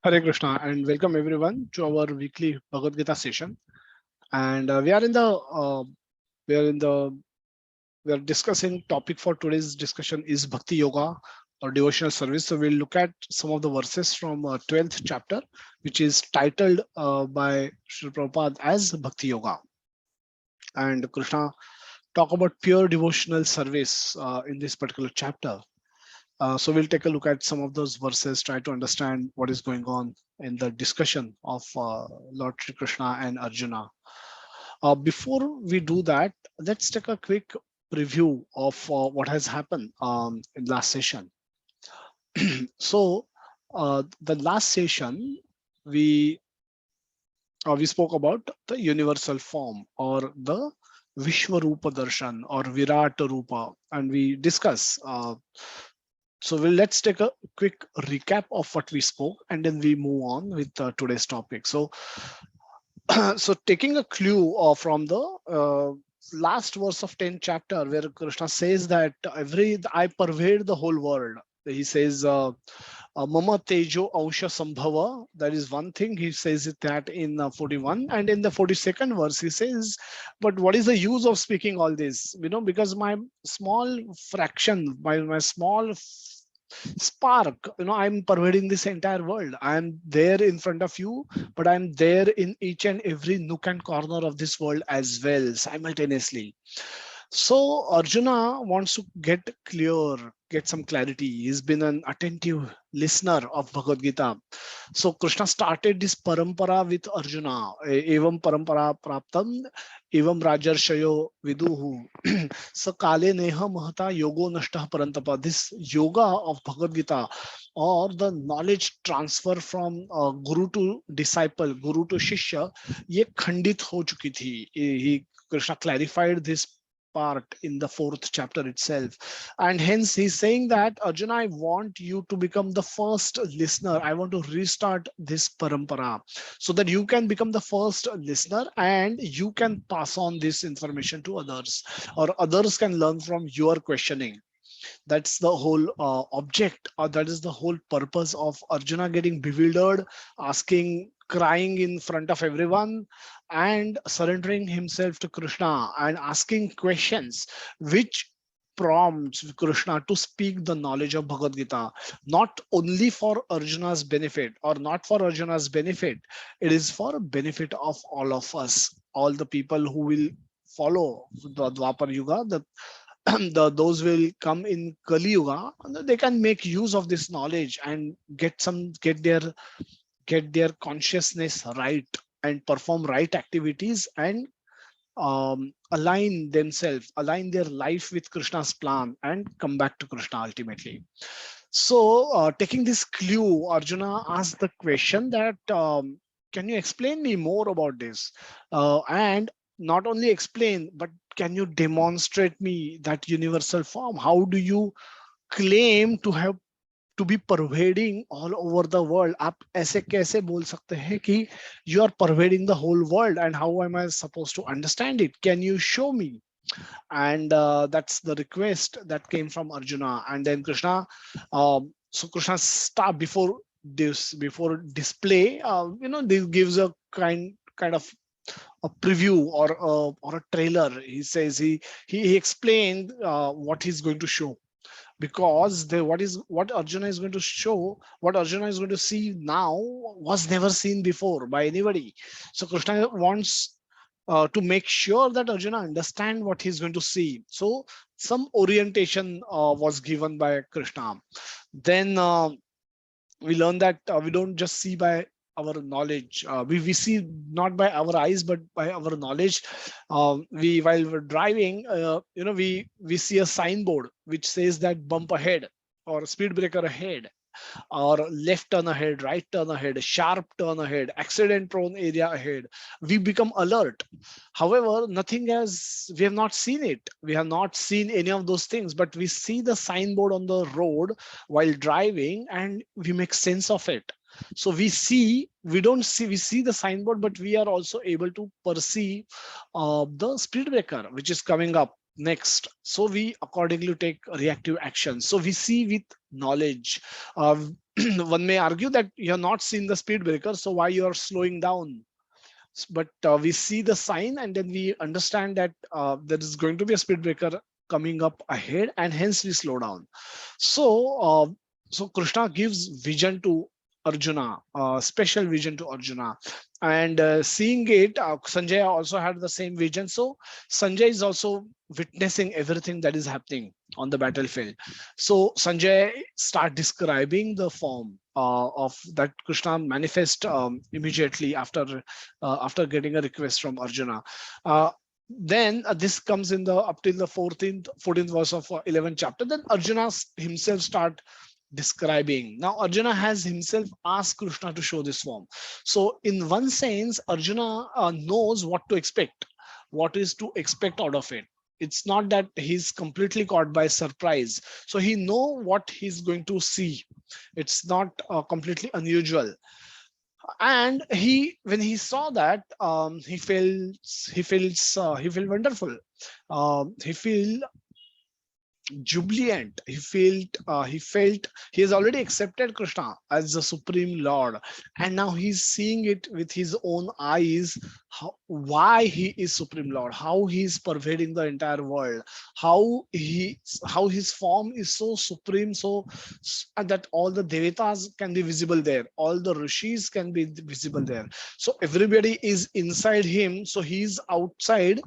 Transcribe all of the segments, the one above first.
Hare Krishna and welcome everyone to our weekly Bhagavad Gita session. And we are in the we are in the we are discussing topic for today's discussion is Bhakti Yoga or devotional service. So we'll look at some of the verses from 12th chapter, which is titled by Srila Prabhupada as Bhakti Yoga. And Krishna talk about pure devotional service in this particular chapter. So we'll take a look at some of those verses, try to understand what is going on in the discussion of Lord Shri Krishna and Arjuna. Before we do that, let's take a quick preview of what has happened in last session. So the last session, we spoke about the universal form or the Vishwarupa Darshan or Virata Rupa, and we discuss so let's take a quick recap of what we spoke, and then we move on with today's topic. So, so taking a clue from the last verse of 10th chapter, where Krishna says that I pervade the whole world. He says, Mama Tejo Ausha Sambhava. That is one thing. He says it that in 41, and in the 42nd verse, he says, but what is the use of speaking all this? Because my small fraction, my small spark, I'm pervading this entire world. I'm there in front of you, but I'm there in each and every nook and corner of this world as well simultaneously. So Arjuna wants to get some clarity. He's been an attentive listener of Bhagavad Gita. So Krishna started this parampara with Arjuna. Evam parampara praptam, evam rajarshayo viduhu. So kale neha mahata yogo nashtah parantapa. This yoga of Bhagavad Gita, or the knowledge transfer from guru to disciple, guru to shishya, ye khandit ho chuki thi. Krishna clarified this part in the 4th chapter itself, and hence he's saying that Arjuna, I want you to become the first listener. I want to restart this parampara so that you can become the first listener and you can pass on this information to others, or others can learn from your questioning. That's the whole object, or that is the whole purpose of Arjuna getting bewildered, asking, crying in front of everyone, and surrendering himself to Krishna and asking questions which prompts Krishna to speak the knowledge of Bhagavad Gita, not only for Arjuna's benefit or not for Arjuna's benefit. It is for benefit of all of us, all the people who will follow the Dwapar Yuga, those will come in Kali Yuga. They can make use of this knowledge and get their consciousness right and perform right activities and align themselves, align their life with Krishna's plan and come back to Krishna ultimately. So taking this clue, Arjuna asked the question that can you explain me more about this? And not only explain, but can you demonstrate me that universal form? How do you claim to be pervading all over the world? आप ऐसे कैसे बोल सकते हैं कि you are pervading the whole world, and how am I supposed to understand it? Can you show me? And that's the request that came from Arjuna. And then Krishna, so Krishna start before display, this gives a kind of a preview or a trailer. He says he explained what he's going to show, because what Arjuna is going to show, what Arjuna is going to see now was never seen before by anybody. So Krishna wants to make sure that Arjuna understand what he's going to see. So some orientation was given by Krishna. Then we learn that we don't just see by our knowledge. We see not by our eyes, but by our knowledge. While we're driving, we see a signboard which says that bump ahead or speed breaker ahead, or left turn ahead, right turn ahead, sharp turn ahead, accident prone area ahead. We become alert. However, we have not seen it. We have not seen any of those things, but we see the signboard on the road while driving and we make sense of it. So we see the signboard, but we are also able to perceive the speed breaker which is coming up next. So we accordingly take reactive action. So we see with knowledge. one may argue that you have not seen the speed breaker, so why you are slowing down? But we see the sign, and then we understand that there is going to be a speed breaker coming up ahead, and hence we slow down. So Krishna gives vision to Arjuna, special vision to Arjuna, and seeing it, Sanjay also had the same vision. So Sanjay is also witnessing everything that is happening on the battlefield. So Sanjay start describing the form of that Krishna manifest immediately after getting a request from Arjuna. Then this comes in the up till the 14th verse of 11th chapter. Then Arjuna himself start describing. Now Arjuna has himself asked Krishna to show this form. So in one sense, Arjuna knows what to expect, what is to expect out of it. It's not that he's completely caught by surprise. So he know what he's going to see. It's not completely unusual. And when he saw that, he felt wonderful. He feel jubilant. He felt he has already accepted Krishna as the supreme Lord, and now he's seeing it with his own eyes, why he is supreme Lord, how he is pervading the entire world, how his form is so supreme, that all the devatas can be visible there, all the rishis can be visible there. So everybody is inside him, so he's outside,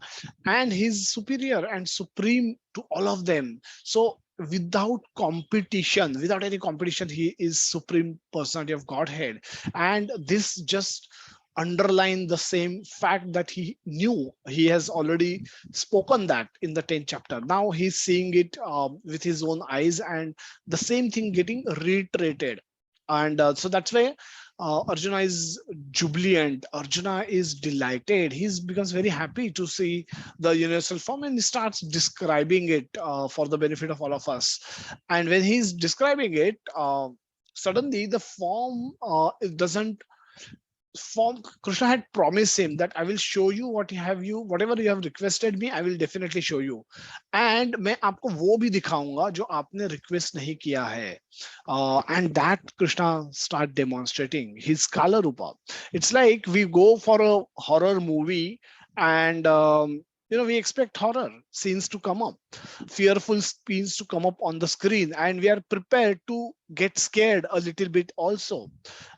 and he's superior and supreme to all of them. So without competition, without any competition, he is supreme personality of Godhead. And this just underline the same fact that he knew. He has already spoken that in the 10th chapter. Now he's seeing it with his own eyes, and the same thing getting reiterated. And so that's why Arjuna is jubilant. Arjuna is delighted. He becomes very happy to see the universal form, and he starts describing it for the benefit of all of us. And when he's describing it, suddenly the form it doesn't form. Krishna had promised him that I will show you whatever you have requested me, I will definitely show you. And मैं आपको वो भी दिखाऊंगा जो आपने request नहीं किया है. And that Krishna start demonstrating his Kala Rupa. It's like we go for a horror movie, and we expect horror scenes to come up, fearful scenes to come up on the screen, and we are prepared to get scared a little bit also.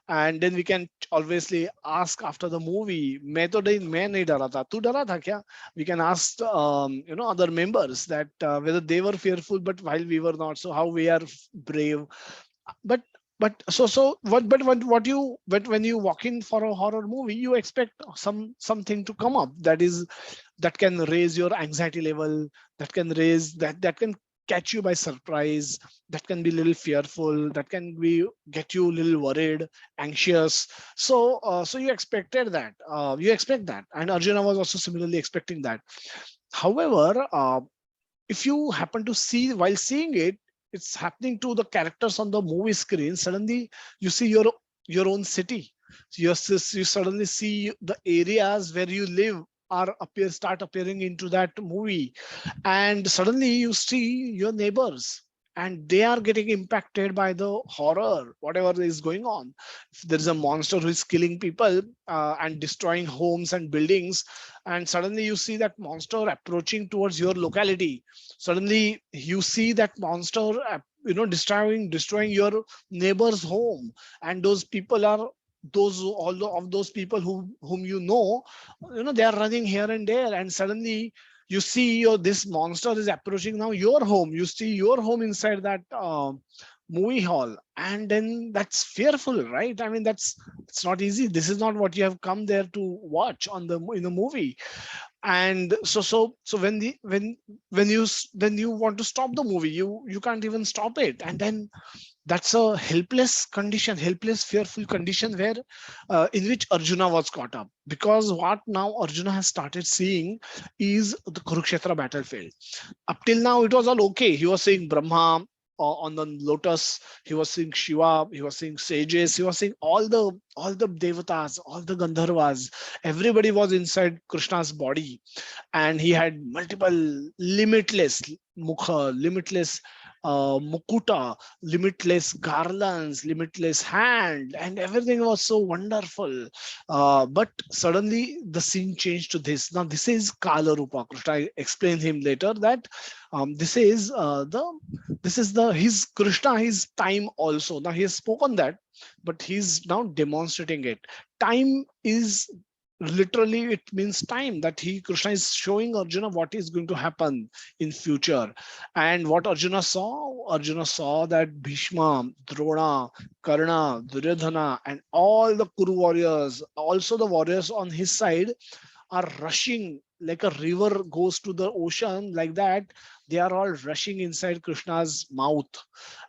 And then we can obviously ask after the movie, मैं नहीं डरा था, तू डरा था क्या? We can ask other members that whether they were fearful, but while we were not, so how we are brave. But when you walk in for a horror movie, you expect something to come up that can raise your anxiety level, that can catch you by surprise, that can be a little fearful, that can get you a little worried, anxious. So you expected that. You expect that, and Arjuna was also similarly expecting that. However, if you happen to see, while seeing it, it's happening to the characters on the movie screen. Suddenly, you see your own city. You suddenly see the areas where you live start appearing into that movie, and suddenly you see your neighbors, and they are getting impacted by the horror, whatever is going on. If there is a monster who is killing people and destroying homes and buildings, and suddenly you see that monster approaching towards your locality, suddenly you see that monster destroying your neighbor's home, and those people are all of those people whom they are running here and there, and suddenly you see this monster is approaching now your home. You see your home inside that movie hall, and then that's fearful, right? I mean, it's not easy. This is not what you have come there to watch in the movie. And so when you want to stop the movie, you can't even stop it. And then that's a helpless, fearful condition where in which Arjuna was caught up, because what now Arjuna has started seeing is the Kurukshetra battlefield. Up till now it was all okay. He was seeing Brahma on the lotus, he was seeing Shiva, he was seeing sages, he was seeing all the devatas, all the Gandharvas. Everybody was inside Krishna's body, and he had multiple limitless mukha, limitless mukuta, limitless garlands, limitless hand, and everything was so wonderful. But suddenly the scene changed to this. Now this is Kala Rupa. Krishna explained him later that this is the his Krishna, his time also. Now he has spoken that, but he's now demonstrating it. Time is literally, it means time, that he Krishna is showing Arjuna what is going to happen in future. And what Arjuna saw that Bhishma, Drona, Karna, Duryodhana, and all the Kuru warriors, also the warriors on his side, are rushing like a river goes to the ocean, like that. They are all rushing inside Krishna's mouth,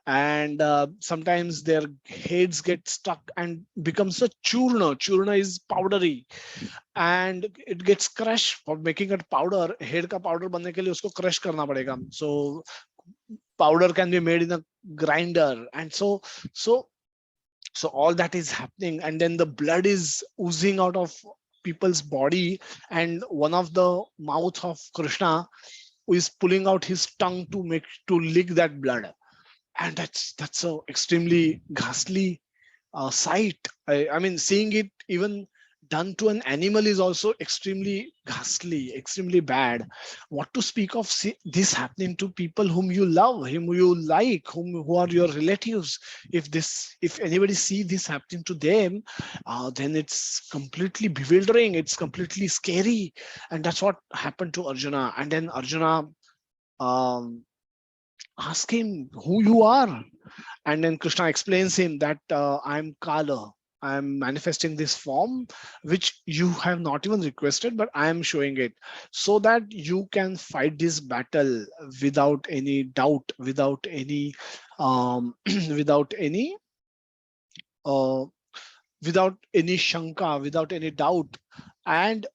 and sometimes their heads get stuck and becomes a churna. Churna is powdery, and it gets crushed. For making it powder, head ka powder बनने के लिए उसको crush करना पड़ेगा. So powder can be made in a grinder, and so all that is happening, and then the blood is oozing out of people's body, and one of the mouth of Krishna is pulling out his tongue to lick that blood. And that's a extremely ghastly sight. I mean, seeing it even done to an animal is also extremely ghastly, extremely bad. What to speak of this happening to people whom you love, whom you like, who are your relatives? If anybody see this happening to them, then it's completely bewildering. It's completely scary, and that's what happened to Arjuna. And then Arjuna um, ask him who you are, and then Krishna explains him that I'm Kala. I'm manifesting this form which you have not even requested, but I am showing it so that you can fight this battle without any doubt, without any without any uh, without any shanka, without any doubt. And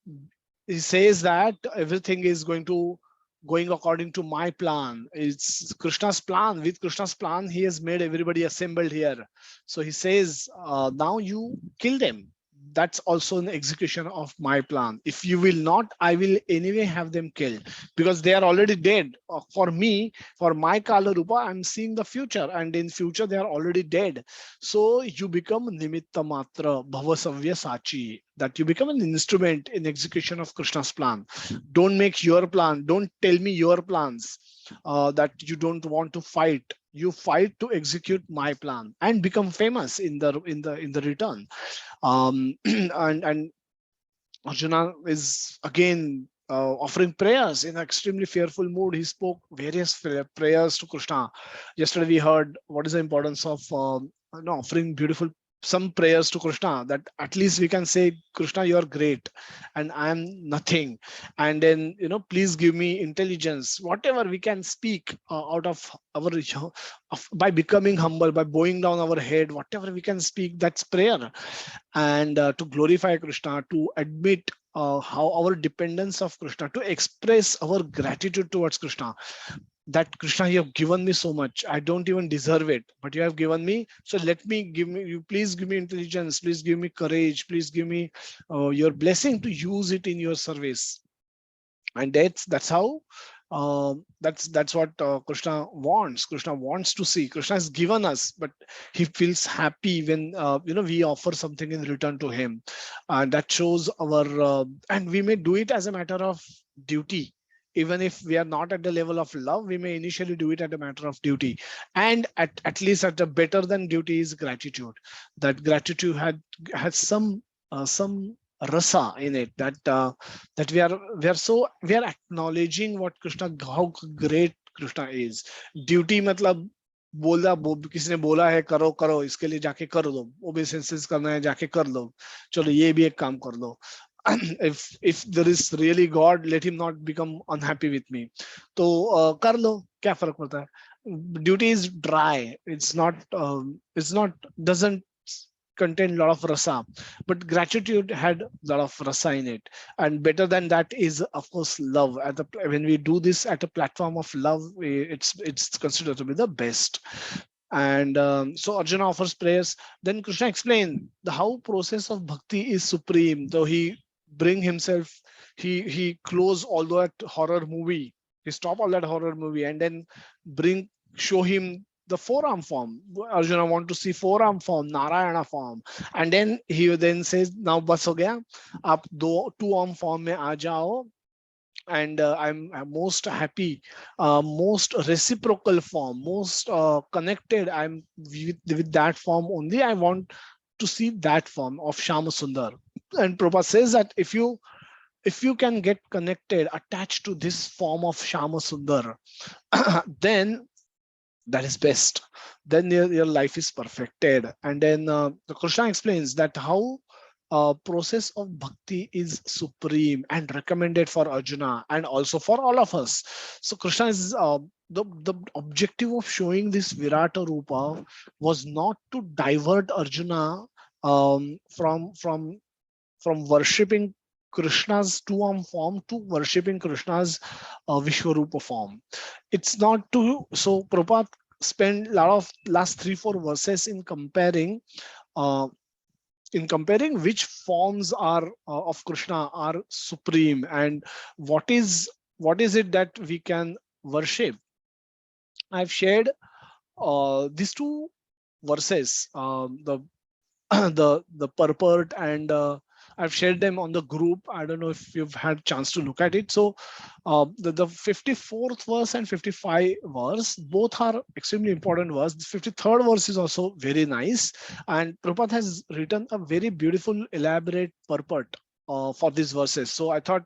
he says that everything is going according to my plan. It's Krishna's plan. With Krishna's plan, he has made everybody assembled here. So he says, now you kill them. That's also an execution of my plan. If you will not, I will anyway have them killed, because they are already dead. For me, for my Kala Rupa, I'm seeing the future, and in future they are already dead. So you become Nimitta Matra Bhavasavya Sachi, that you become an instrument in execution of Krishna's plan. Don't make your plan. Don't tell me your plans that you don't want to fight. You fight to execute my plan and become famous in the return. And Arjuna is again offering prayers in an extremely fearful mood. He spoke various prayers to Krishna. Yesterday we heard what is the importance of offering beautiful some prayers to Krishna, that at least we can say, Krishna, you are great and I am nothing. And then, please give me intelligence, whatever we can speak out of our, by becoming humble, by bowing down our head, whatever we can speak, that's prayer. And to glorify Krishna, to admit how our dependence of Krishna, to express our gratitude towards Krishna, that Krishna, you have given me so much. I don't even deserve it, but you have given me. So you please give me intelligence, please give me courage, please give me your blessing to use it in your service. And that's how that's what Krishna wants. Krishna wants to see. Krishna has given us, but he feels happy when we offer something in return to him. And that shows our and we may do it as a matter of duty. Even if we are not at the level of love, we may initially do it at a matter of duty. And at least at a better than duty is gratitude. That gratitude has some rasa in it, that we are acknowledging what Krishna, how great Krishna is. Duty matlab किसी ने बोला है करो करो, इसके लिए जाके कर दो, ओबेसेंसेस करना है जाके कर लो, चलो ये भी एक काम कर लो. if there is really God, let him not become unhappy with me. तो कर लो, क्या फर्क पड़ता है. Duty is dry. It's not doesn't contain a lot of rasa, but gratitude had a lot of rasa in it. And better than that is, of course, love. When we do this at a platform of love, it's considered to be the best. And so Arjuna offers prayers. Then Krishna explained the how process of bhakti is supreme. Though he bring himself, he close all that horror movie He stop all that horror movie and then show him the forearm form. Arjuna want to see forearm form, Narayana form, and then he then says, "Now bas ho gaya, आप two arm form में आ जाओ." And I'm most happy, most reciprocal form, most connected. I'm with that form only. I want to see that form of Shama Sundar. And Prabhupada says that if you can get connected, attached to this form of Shama Sundar, then that is best. Then your life is perfected. And then the Krishna explains that how process of bhakti is supreme and recommended for Arjuna and also for all of us. So Krishna is the objective of showing this Virata Rupa was not to divert Arjuna from worshipping Krishna's two-arm form to worshipping Krishna's Vishwarupa form. It's not to, so Prabhupada spent a lot of last 3-4 verses uh, in comparing which forms are of Krishna are supreme, and what is it that we can worship. I've shared these two verses, the the purport, and I've shared them on the group. I don't know if you've had chance to look at it. So the 54th verse and 55 verse, both are extremely important verse. The 53rd verse is also very nice, and Prabhupada has written a very beautiful elaborate purport for these verses. So I thought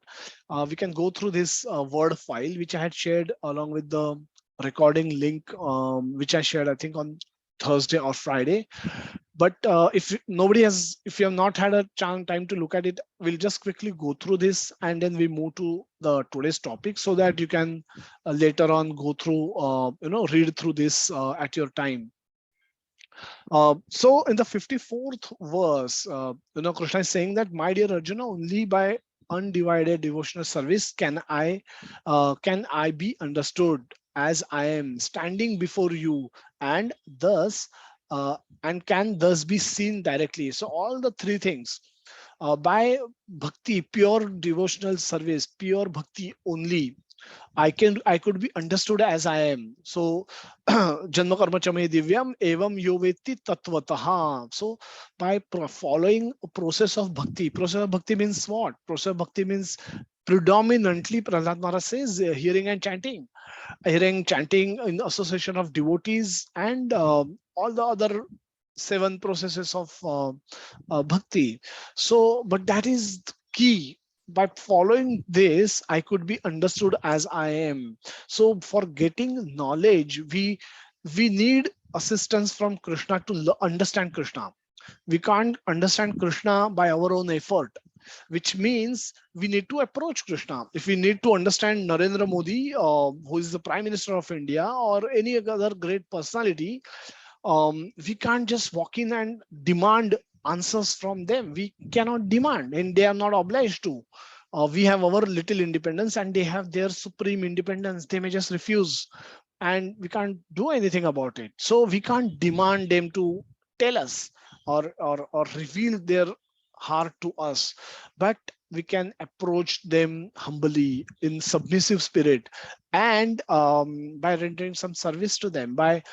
we can go through this word file which I had shared along with the recording link, which I shared I think on Thursday or Friday. But if you have not had a time to look at it, we'll just quickly go through this and then we move to the today's topic, so that you can later on go through, read through this at your time. So in the 54th verse, Krishna is saying that, my dear Arjuna, only by undivided devotional service can I be understood as I am standing before you, and thus and can thus be seen directly. So all the three things, by bhakti, pure devotional service, pure bhakti only, I could be understood as I am. So janma karma chame divyam evam yoveti tattvataha. So by following a process of bhakti means what? Process of bhakti means predominantly, Prahlad Maharaj says, hearing chanting in association of devotees, and all the other 7 processes of bhakti. So, but that is the key. By following this, I could be understood as I am. So for getting knowledge, we need assistance from Krishna to understand Krishna. We can't understand Krishna by our own effort, which means we need to approach Krishna. If we need to understand Narendra Modi, who is the Prime Minister of India, or any other great personality, we can't just walk in and demand answers from them. We cannot demand, and they are not obliged to. We have our little independence and they have their supreme independence. They may just refuse and we can't do anything about it. So we can't demand them to tell us or reveal their heart to us, but we can approach them humbly in submissive spirit, and by rendering some service to them, by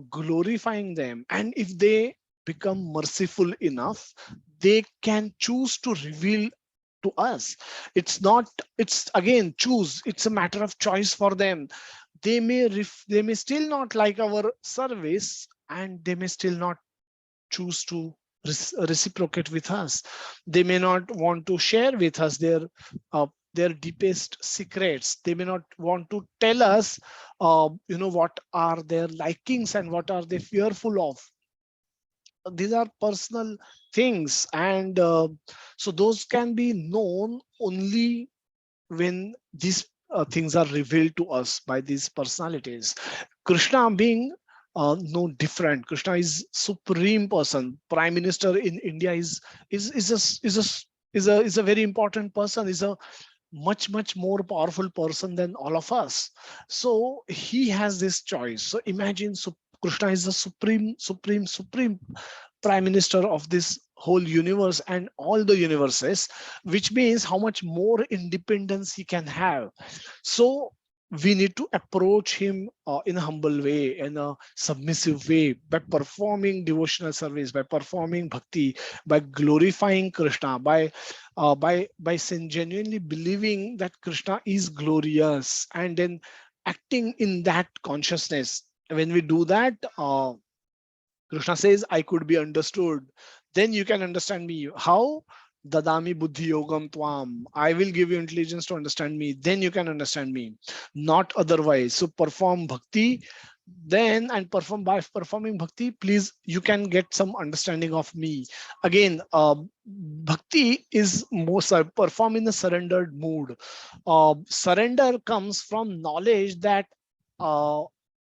glorifying them. And if they become merciful enough, they can choose to reveal to us. It's again choose, it's a matter of choice for them. They may still not like our service, and they may still not choose to reciprocate with us. They may not want to share with us their deepest secrets. They may not want to tell us what are their likings and what are they fearful of. These are personal things, and so those can be known only when these things are revealed to us by these personalities. Krishna being no different. Krishna is supreme person. Prime Minister in India is a very important person. Is a much more powerful person than all of us. So he has this choice. So imagine, Krishna is the supreme Prime Minister of this whole universe and all the universes, which means how much more independence he can have. So we need to approach him in a humble way, in a submissive way, by performing devotional service, by performing bhakti, by glorifying Krishna, by genuinely believing that Krishna is glorious, and then acting in that consciousness. When we do that, Krishna says, I could be understood. Then you can understand me. How? Dadami buddhi yogam tvam. I will give you intelligence to understand me. Then you can understand me. Not otherwise. So perform bhakti. Then, and perform, by performing bhakti, please, you can get some understanding of me. Again, bhakti is most perform in a surrendered mood. Surrender comes from knowledge that uh,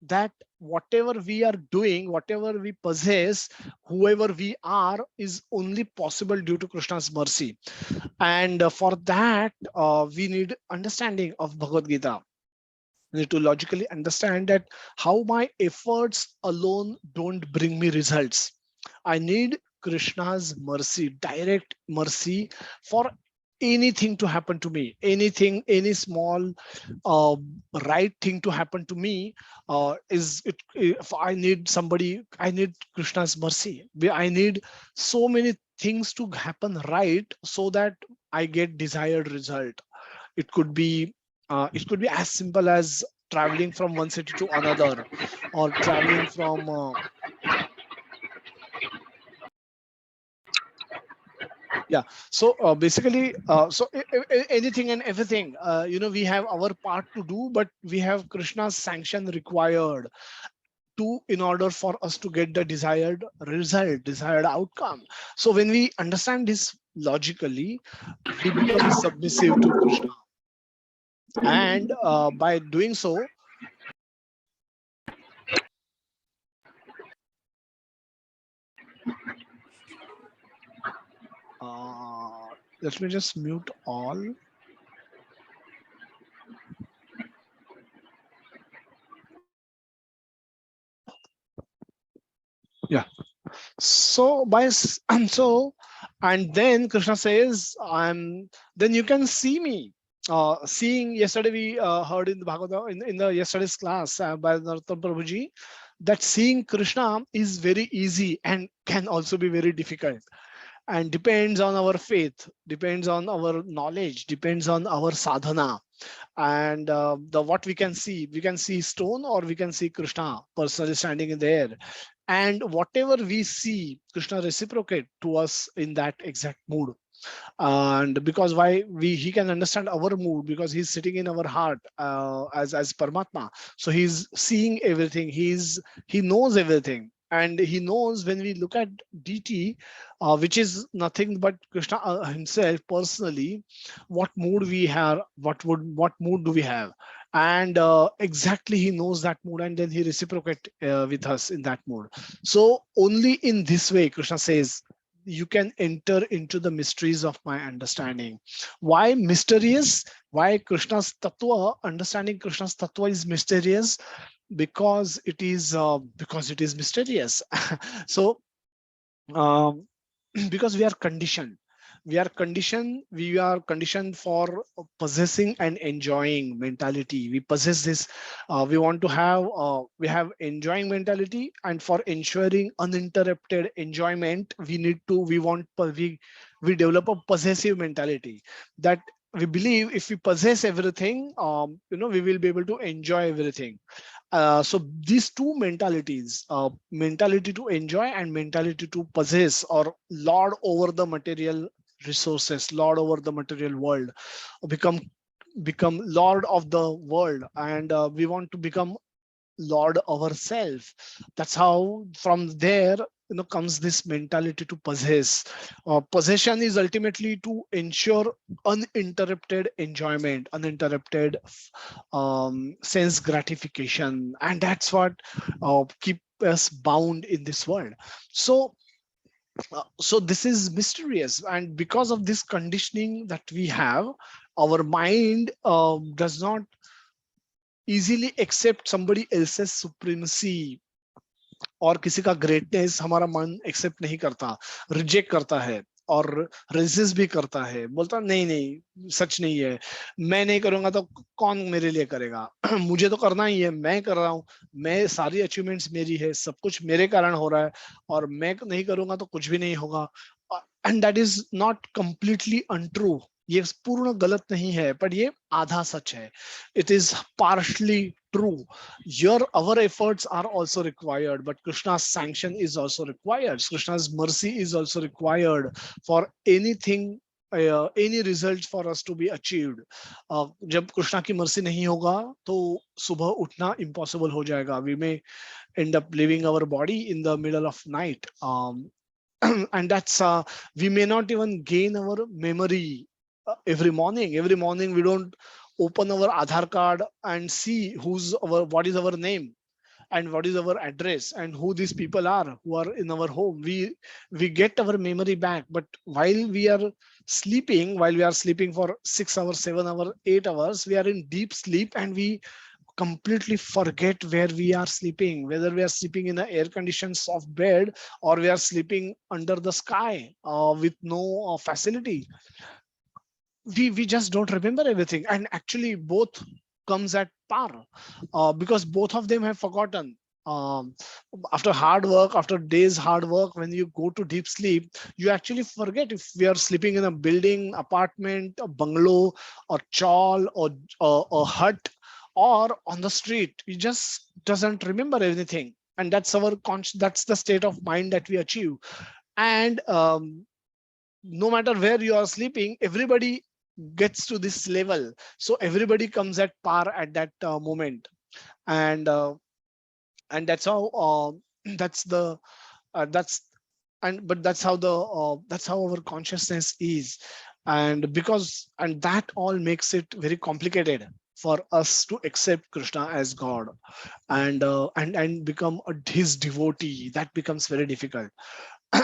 that whatever we are doing, whatever we possess, whoever we are, is only possible due to Krishna's mercy. And for that, we need understanding of Bhagavad Gita. We need to logically understand that how my efforts alone don't bring me results. I need Krishna's mercy, direct mercy, for anything to happen to me, anything, any small uh, right thing to happen to me. Is it, if I need somebody, I need Krishna's mercy. I need so many things to happen right, so that I get desired result. It could be as simple as traveling from one city to another, or traveling from yeah. So basically, anything and everything, we have our part to do, but we have Krishna's sanction required to, in order for us to get the desired result, desired outcome. So when we understand this logically, we become submissive to Krishna, and by doing so, let me just mute all. Yeah. So and then Krishna says, then you can see me. Seeing, yesterday we heard in the Bhagavad, in the yesterday's class by Narottam Prabhuji, that seeing Krishna is very easy and can also be very difficult, and depends on our faith, depends on our knowledge, depends on our sadhana. And the what we can see stone, or we can see Krishna personally standing in there. And whatever we see, Krishna reciprocate to us in that exact mood. And because why, he can understand our mood, because he's sitting in our heart as Paramatma. So he's seeing everything, he knows everything, and he knows when we look at DT, which is nothing but Krishna himself personally, what mood we have, what mood do we have. And exactly he knows that mood, and then he reciprocate with us in that mood. So only in this way, Krishna says, you can enter into the mysteries of my understanding. Why mysterious? Why Krishna's tattva, understanding Krishna's tattva is mysterious? Because it is mysterious. So um, because we are conditioned for possessing and enjoying mentality. We possess this, we want to have, we have enjoying mentality, and for ensuring uninterrupted enjoyment, we develop a possessive mentality, that we believe if we possess everything, we will be able to enjoy everything. So these two mentalities, mentality to enjoy and mentality to possess, or lord over the material resources, lord over the material world, become lord of the world. And we want to become lord ourselves. That's how, from there, comes this mentality to possess. Possession is ultimately to ensure uninterrupted enjoyment, uninterrupted sense gratification, and that's what keep us bound in this world. So so this is mysterious, and because of this conditioning that we have, our mind does not easily accept somebody else's supremacy, और किसी का greatness हमारा मन accept नहीं करता, reject करता है. और रेजिस्ट भी करता है, बोलता नहीं नहीं सच नहीं है, मैं नहीं करूंगा तो कौन मेरे लिए करेगा मुझे तो करना ही है, मैं कर रहा हूँ, मैं सारी अचीवमेंट्स मेरी है, सब कुछ मेरे कारण हो रहा है, और मैं नहीं करूंगा तो कुछ भी नहीं होगा। And that is not completely untrue, ये पूर्ण गलत नहीं है, पर ये आधा सच है। It is partially true. Our efforts are also required, but Krishna's sanction is also required. Krishna's mercy is also required for anything, any result for us to be achieved. जब कृष्णा की मर्सी नहीं होगा तो सुबह उठना impossible हो जाएगा. We may end up leaving our body in the middle of night. And that's we may not even gain our memory every morning. Every morning we don't open our Aadhaar card and see what is our name and what is our address and who these people are who are in our home. We get our memory back, but while we are sleeping for 6 hours, 7 hours, 8 hours, we are in deep sleep and we completely forget where we are sleeping, whether we are sleeping in an air conditioned soft bed or we are sleeping under the sky with no facility. We just don't remember everything, and actually both comes at par, because both of them have forgotten. um, After hard work, after days hard work, when you go to deep sleep, you actually forget if we are sleeping in a building, apartment, a bungalow, or chawl, or a hut, or on the street. We just doesn't remember anything, and that's the state of mind that we achieve. And no matter where you are sleeping, everybody gets to this level, so everybody comes at par at that moment. And uh, and that's how that's the that's and but that's how our consciousness is. And that all makes it very complicated for us to accept Krishna as God, and become his devotee. That becomes very difficult.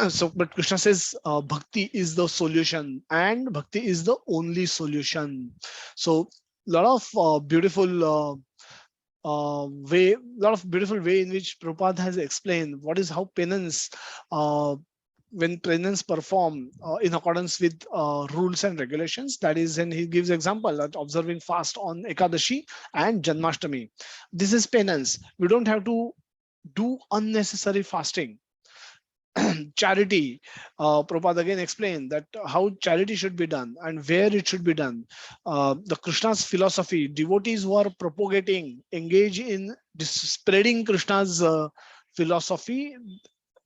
So but Krishna says bhakti is the solution, and bhakti is the only solution. So lot of lot of beautiful way in which Prabhupada has explained what is how penance, uh, when penance perform in accordance with rules and regulations, that is, and he gives example that observing fast on Ekadashi and Janmashtami. This is penance. We don't have to do unnecessary fasting. Charity, Prabhupada again explained that how charity should be done and where it should be done. The Krishna's philosophy, devotees who are propagating, engage in spreading Krishna's philosophy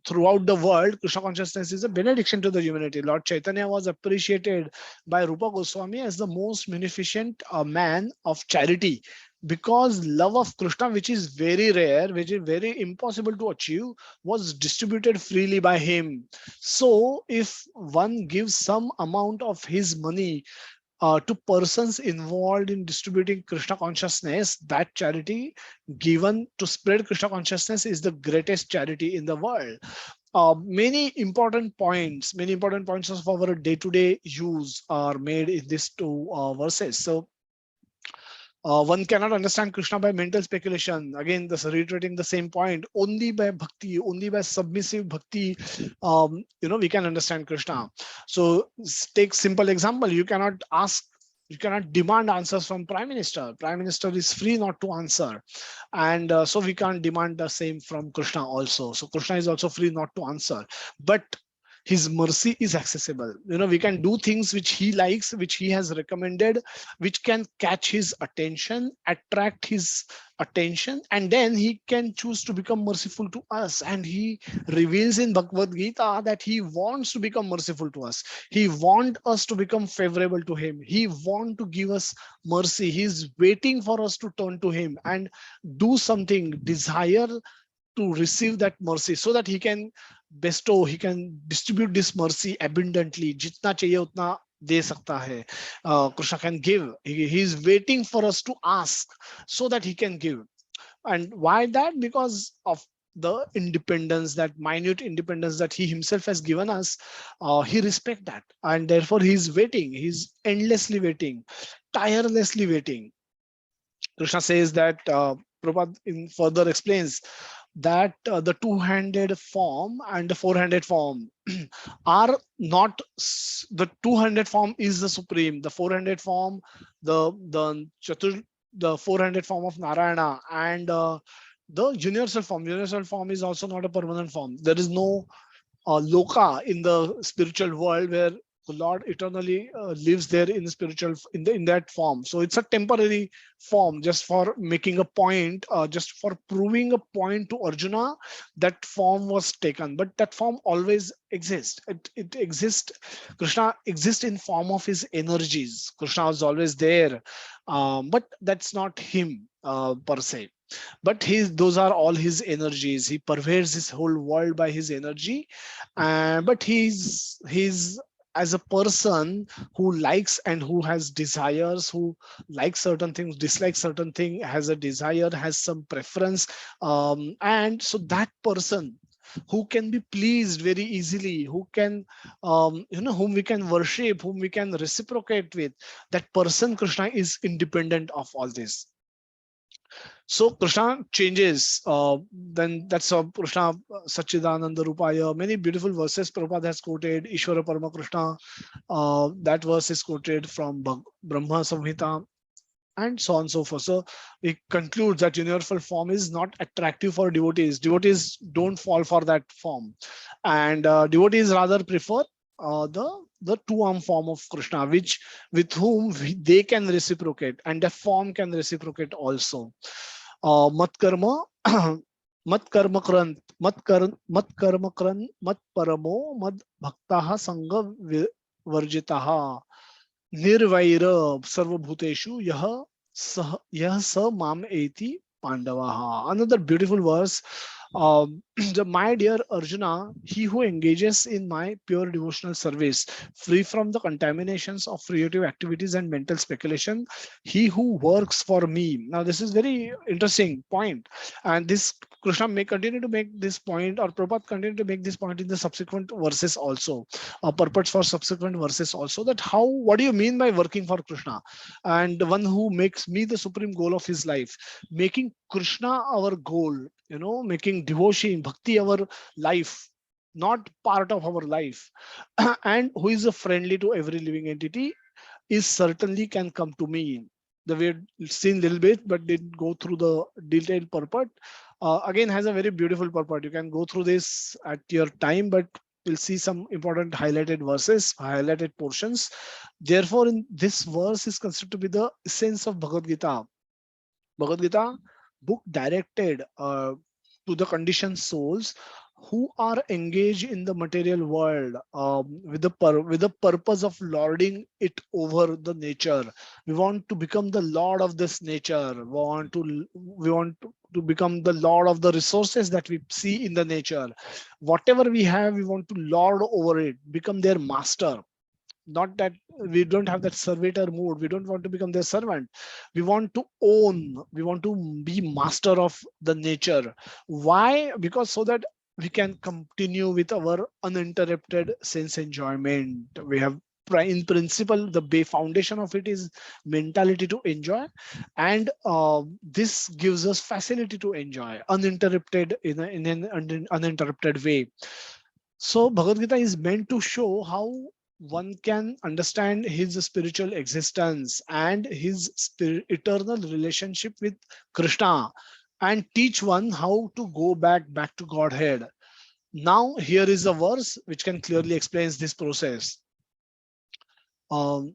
throughout the world. Krishna consciousness is a benediction to the humanity. Lord Chaitanya was appreciated by Rupa Goswami as the most munificent man of charity, because love of Krishna, which is very rare, which is very impossible to achieve, was distributed freely by him. So if one gives some amount of his money to persons involved in distributing Krishna consciousness, that charity given to spread Krishna consciousness is the greatest charity in the world. Many important points of our day-to-day use are made in these two verses. So one cannot understand Krishna by mental speculation. Again, this reiterating the same point. Only by bhakti, only by submissive bhakti, we can understand Krishna. So take simple example. You cannot demand answers from Prime Minister. Prime Minister is free not to answer, and so we can't demand the same from Krishna also. So Krishna is also free not to answer, but his mercy is accessible. We can do things which he likes, which he has recommended, which can catch his attention, attract his attention, and then he can choose to become merciful to us. And he reveals in Bhagavad Gita that he wants to become merciful to us. He wants us to become favorable to him. He wants to give us mercy. He's waiting for us to turn to him and do something, desire to receive that mercy, so that he can he can distribute this mercy abundantly. Jitna chahiye utna de sakta hai. Krishna can give. He is waiting for us to ask so that he can give. And why that? Because of the independence, that minute independence that he himself has given us. He respect that, and therefore he is waiting. He's endlessly waiting, tirelessly waiting. Krishna says that Prabhupada in further explains that the two-handed form and the four-handed form are not the two-handed form is the supreme, the four-handed form, the four-handed form of Narayana, and the universal form is also not a permanent form. There is no loka in the spiritual world where the Lord eternally lives there in the spiritual in that form. So it's a temporary form, just for making a point, just for proving a point to Arjuna. That form was taken, but that form always exists. It exists. Krishna exists in form of his energies. Krishna is always there, but that's not him per se, but those are all his energies. He pervades his whole world by his energy. But he's as a person who likes and who has desires, who likes certain things, dislikes certain thing, has a desire, has some preference, and so that person who can be pleased very easily, who can whom we can worship, whom we can reciprocate with, that person Krishna is independent of all this. So Krishna changes. Then that's Krishna Sachidananda Rupaya. Many beautiful verses Prabhupada has quoted. Ishvara Parama Krishna. That verse is quoted from Brahma Samhita, and so on and so forth. So it concludes that universal form is not attractive for devotees. Devotees don't fall for that form, and devotees rather prefer the two-arm form of Krishna, which with whom they can reciprocate, and the form can reciprocate also. Mat karma, mat karma krant, mat karma krant, mat paramo, mad bhaktaha sangha varjitaha. निर्वैर सर्वभूतेषु यह स माम एति पांडवाः. Another beautiful verse. My dear Arjuna, he who engages in my pure devotional service, free from the contaminations of creative activities and mental speculation, he who works for me. Now, this is very interesting point, and this Krishna may continue to make this point, or Prabhupada continue to make this point in the subsequent verses also, purports for subsequent verses also. That what do you mean by working for Krishna? And the one who makes me the supreme goal of his life, making Krishna our goal, making devotion, bhakti our life, not part of our life, and who is a friendly to every living entity, is certainly can come to me. The way seen a little bit, but didn't go through the detailed purport. Again, has a very beautiful purport. You can go through this at your time, but we'll see some important highlighted verses, highlighted portions. Therefore, in this verse is considered to be the essence of Bhagavad Gita. Bhagavad Gita, book directed to the conditioned souls who are engaged in the material world, with the purpose of lording it over the nature. We want to become the lord of this nature. We want to become the lord of the resources that we see in the nature. Whatever we have, we want to lord over it, become their master. Not that we don't have that servitor mood. We don't want to become their servant. We want to own. We want to be master of the nature. Why? Because so that we can continue with our uninterrupted sense enjoyment. We have, in principle, the foundation of it is mentality to enjoy, and this gives us facility to enjoy uninterrupted in an uninterrupted way. So Bhagavad Gita is meant to show how one can understand his spiritual existence and his eternal relationship with Krishna, and teach one how to go back to Godhead. Now, here is a verse which can clearly explain this process. Another,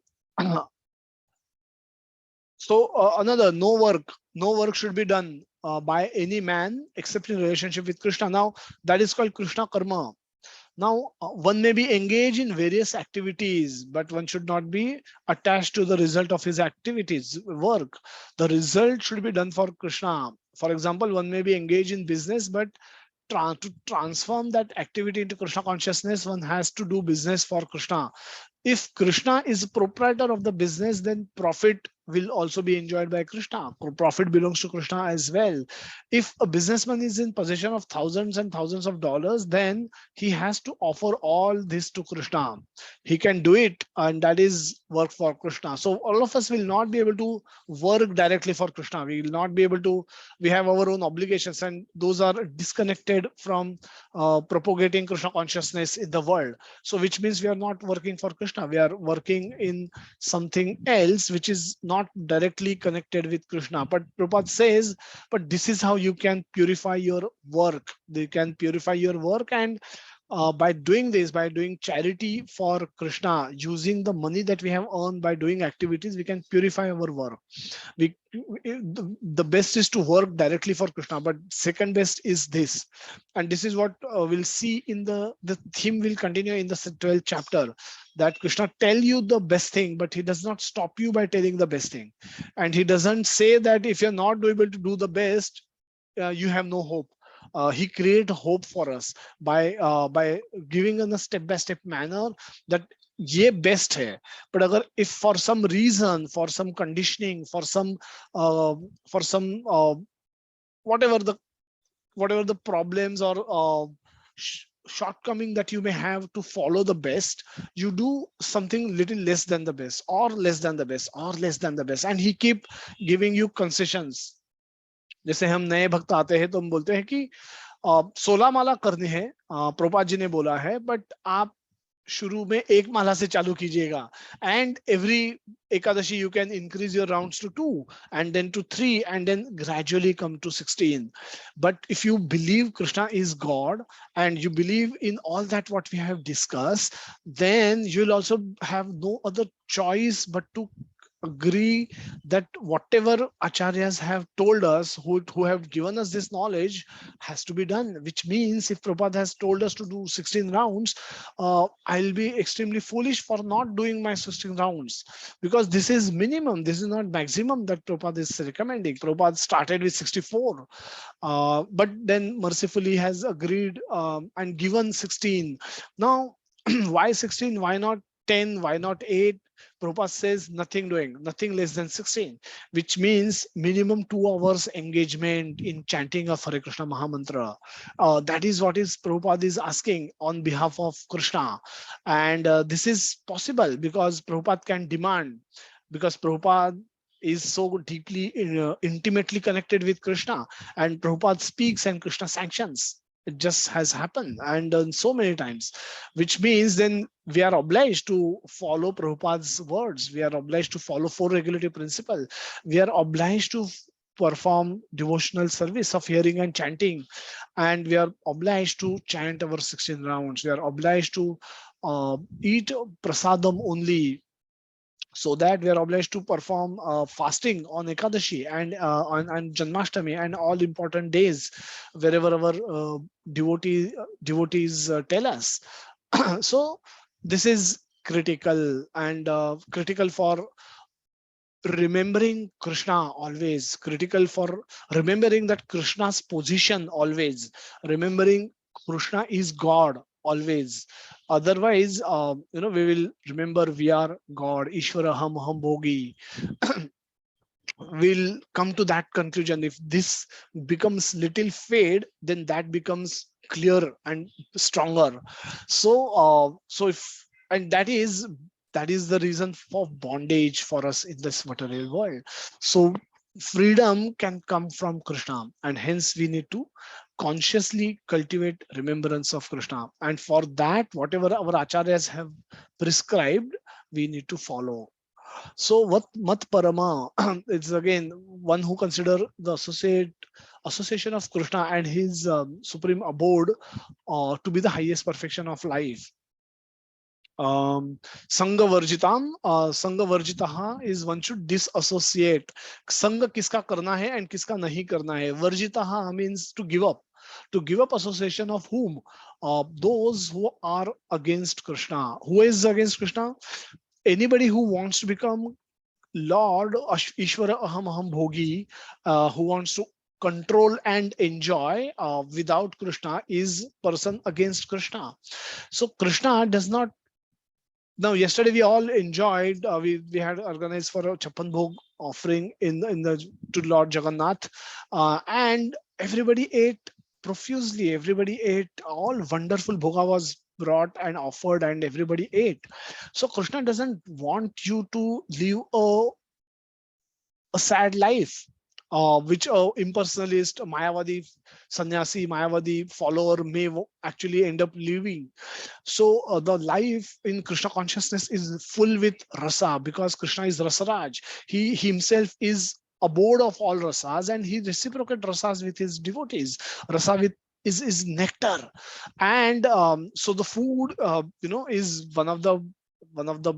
no work should be done by any man except in relationship with Krishna. Now, that is called Krishna Karma. Now, one may be engaged in various activities, but one should not be attached to the result of his activities, work. The result should be done for Krishna. For example, one may be engaged in business, but to transform that activity into Krishna consciousness, one has to do business for Krishna. If Krishna is proprietor of the business, then profit will also be enjoyed by Krishna. Profit belongs to Krishna as well. If a businessman is in possession of thousands and thousands of dollars, then he has to offer all this to Krishna. He can do it, and that is work for Krishna. So all of us will not be able to work directly for Krishna. We will not be able to. We have our own obligations, and those are disconnected from propagating Krishna consciousness in the world. So which means we are not working for Krishna. We are working in something else which is not directly connected with Krishna. But Prabhupada says, but this is how you can purify your work. You can purify your work, and by doing this, by doing charity for Krishna, using the money that we have earned by doing activities, we can purify our work. The best is to work directly for Krishna, but second best is this. And this is what we'll see in the theme will continue in the 12th chapter, that Krishna tell you the best thing, but he does not stop you by telling the best thing. And he doesn't say that if you're not able to do the best, you have no hope. He create hope for us by giving us a step-by-step manner that ये best है. But अगर if for some reason, for some conditioning, for some whatever the problems or shortcoming that you may have to follow the best, you do something little less than the best, or less than the best, or less than the best, and he keep giving you concessions. जैसे हम नए भक्त आते हैं तो हम बोलते हैं कि 16 माला करनी है, प्रभुपाद जी ने बोला है, बट आप शुरू में एक माला से चालू कीजिएगा, and every Ekadashi you can increase your rounds to 2 and then to 3 and then gradually come to 16. But if you believe Krishna is God and you believe in all that what we have discussed, then you'll also have no other choice but to agree that whatever acharyas have told us, who have given us this knowledge, has to be done. Which means if Prabhupada has told us to do 16 rounds, I'll be extremely foolish for not doing my 16 rounds, because this is minimum, this is not maximum that Prabhupada is recommending. Prabhupada started with 64, but then mercifully has agreed and given 16. Now why 16? Why not 10? Why not 8? Prabhupada says nothing doing, nothing less than 16, which means minimum 2 hours engagement in chanting of Hare Krishna Mahamantra. That is what is Prabhupada is asking on behalf of Krishna. And this is possible because Prabhupada can demand, because Prabhupada is so deeply intimately connected with Krishna, and Prabhupada speaks and Krishna sanctions. It just has happened and done so many times, which means then we are obliged to follow Prabhupada's words. We are obliged to follow 4 regulative principles. We are obliged to perform devotional service of hearing and chanting, and we are obliged to chant our 16 rounds. We are obliged to eat prasadam only, so that we are obliged to perform fasting on Ekadashi and on Janmashtami and all important days wherever our devotees tell us. So this is critical, and critical for remembering Krishna always, critical for remembering that Krishna's position always, remembering Krishna is God always. Otherwise, we will remember we are God, Ishvara ham bhogi. We'll come to that conclusion. If this becomes little fade, then that becomes clear and stronger. So if, and that is the reason for bondage for us in this material world. So freedom can come from Krishna, and hence we need to consciously cultivate remembrance of Krishna. And for that, whatever our acharyas have prescribed, we need to follow. So what mat parama is again one who consider the association of Krishna and his supreme abode to be the highest perfection of life. Sangha varjitam, sangha varjitaha is one should disassociate. Sangha kiska karna hai and kiska nahi karna hai. Varjitaha means to give up. To give up association of whom? Those who are against Krishna. Who is against Krishna? Anybody who wants to become Lord, Ishvara aham bhogi, who wants to control and enjoy without Krishna, is person against Krishna. So Krishna does not. Now, yesterday we all enjoyed. We had organized for a Chappan Bhog offering in the to Lord Jagannath, and everybody ate profusely. Everybody ate. All wonderful bhoga was brought and offered, and everybody ate. So Krishna doesn't want you to live a sad life, which a impersonalist, a Mayavadi sannyasi, Mayavadi follower may actually end up living. So the life in Krishna consciousness is full with rasa, because Krishna is Rasaraj. He himself is abode of all rasas, and he reciprocates rasas with his devotees. Rasa with is nectar, and so the food, is one of the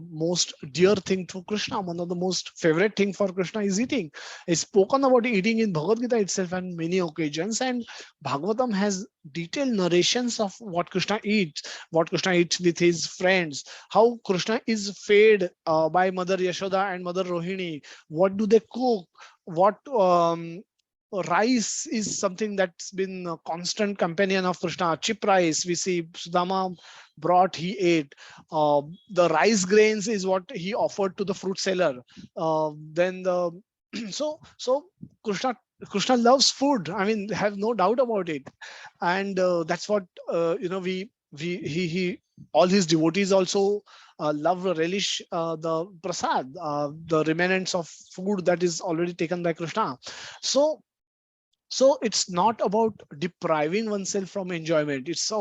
most dear thing to Krishna. One of the most favorite thing for Krishna is eating. It's spoken about eating in Bhagavad Gita itself on many occasions, and Bhagavatam has detailed narrations of what Krishna eats with his friends, how Krishna is fed by Mother Yashoda and Mother Rohini. What do they cook? What rice is something that's been a constant companion of Krishna. Chip rice, we see Sudama brought, he ate. The rice grains is what he offered to the fruit seller. Then the so Krishna loves food. I mean, have no doubt about it, and that's what he all his devotees also love, relish the prasad, the remnants of food that is already taken by Krishna. So it's not about depriving oneself from enjoyment. It's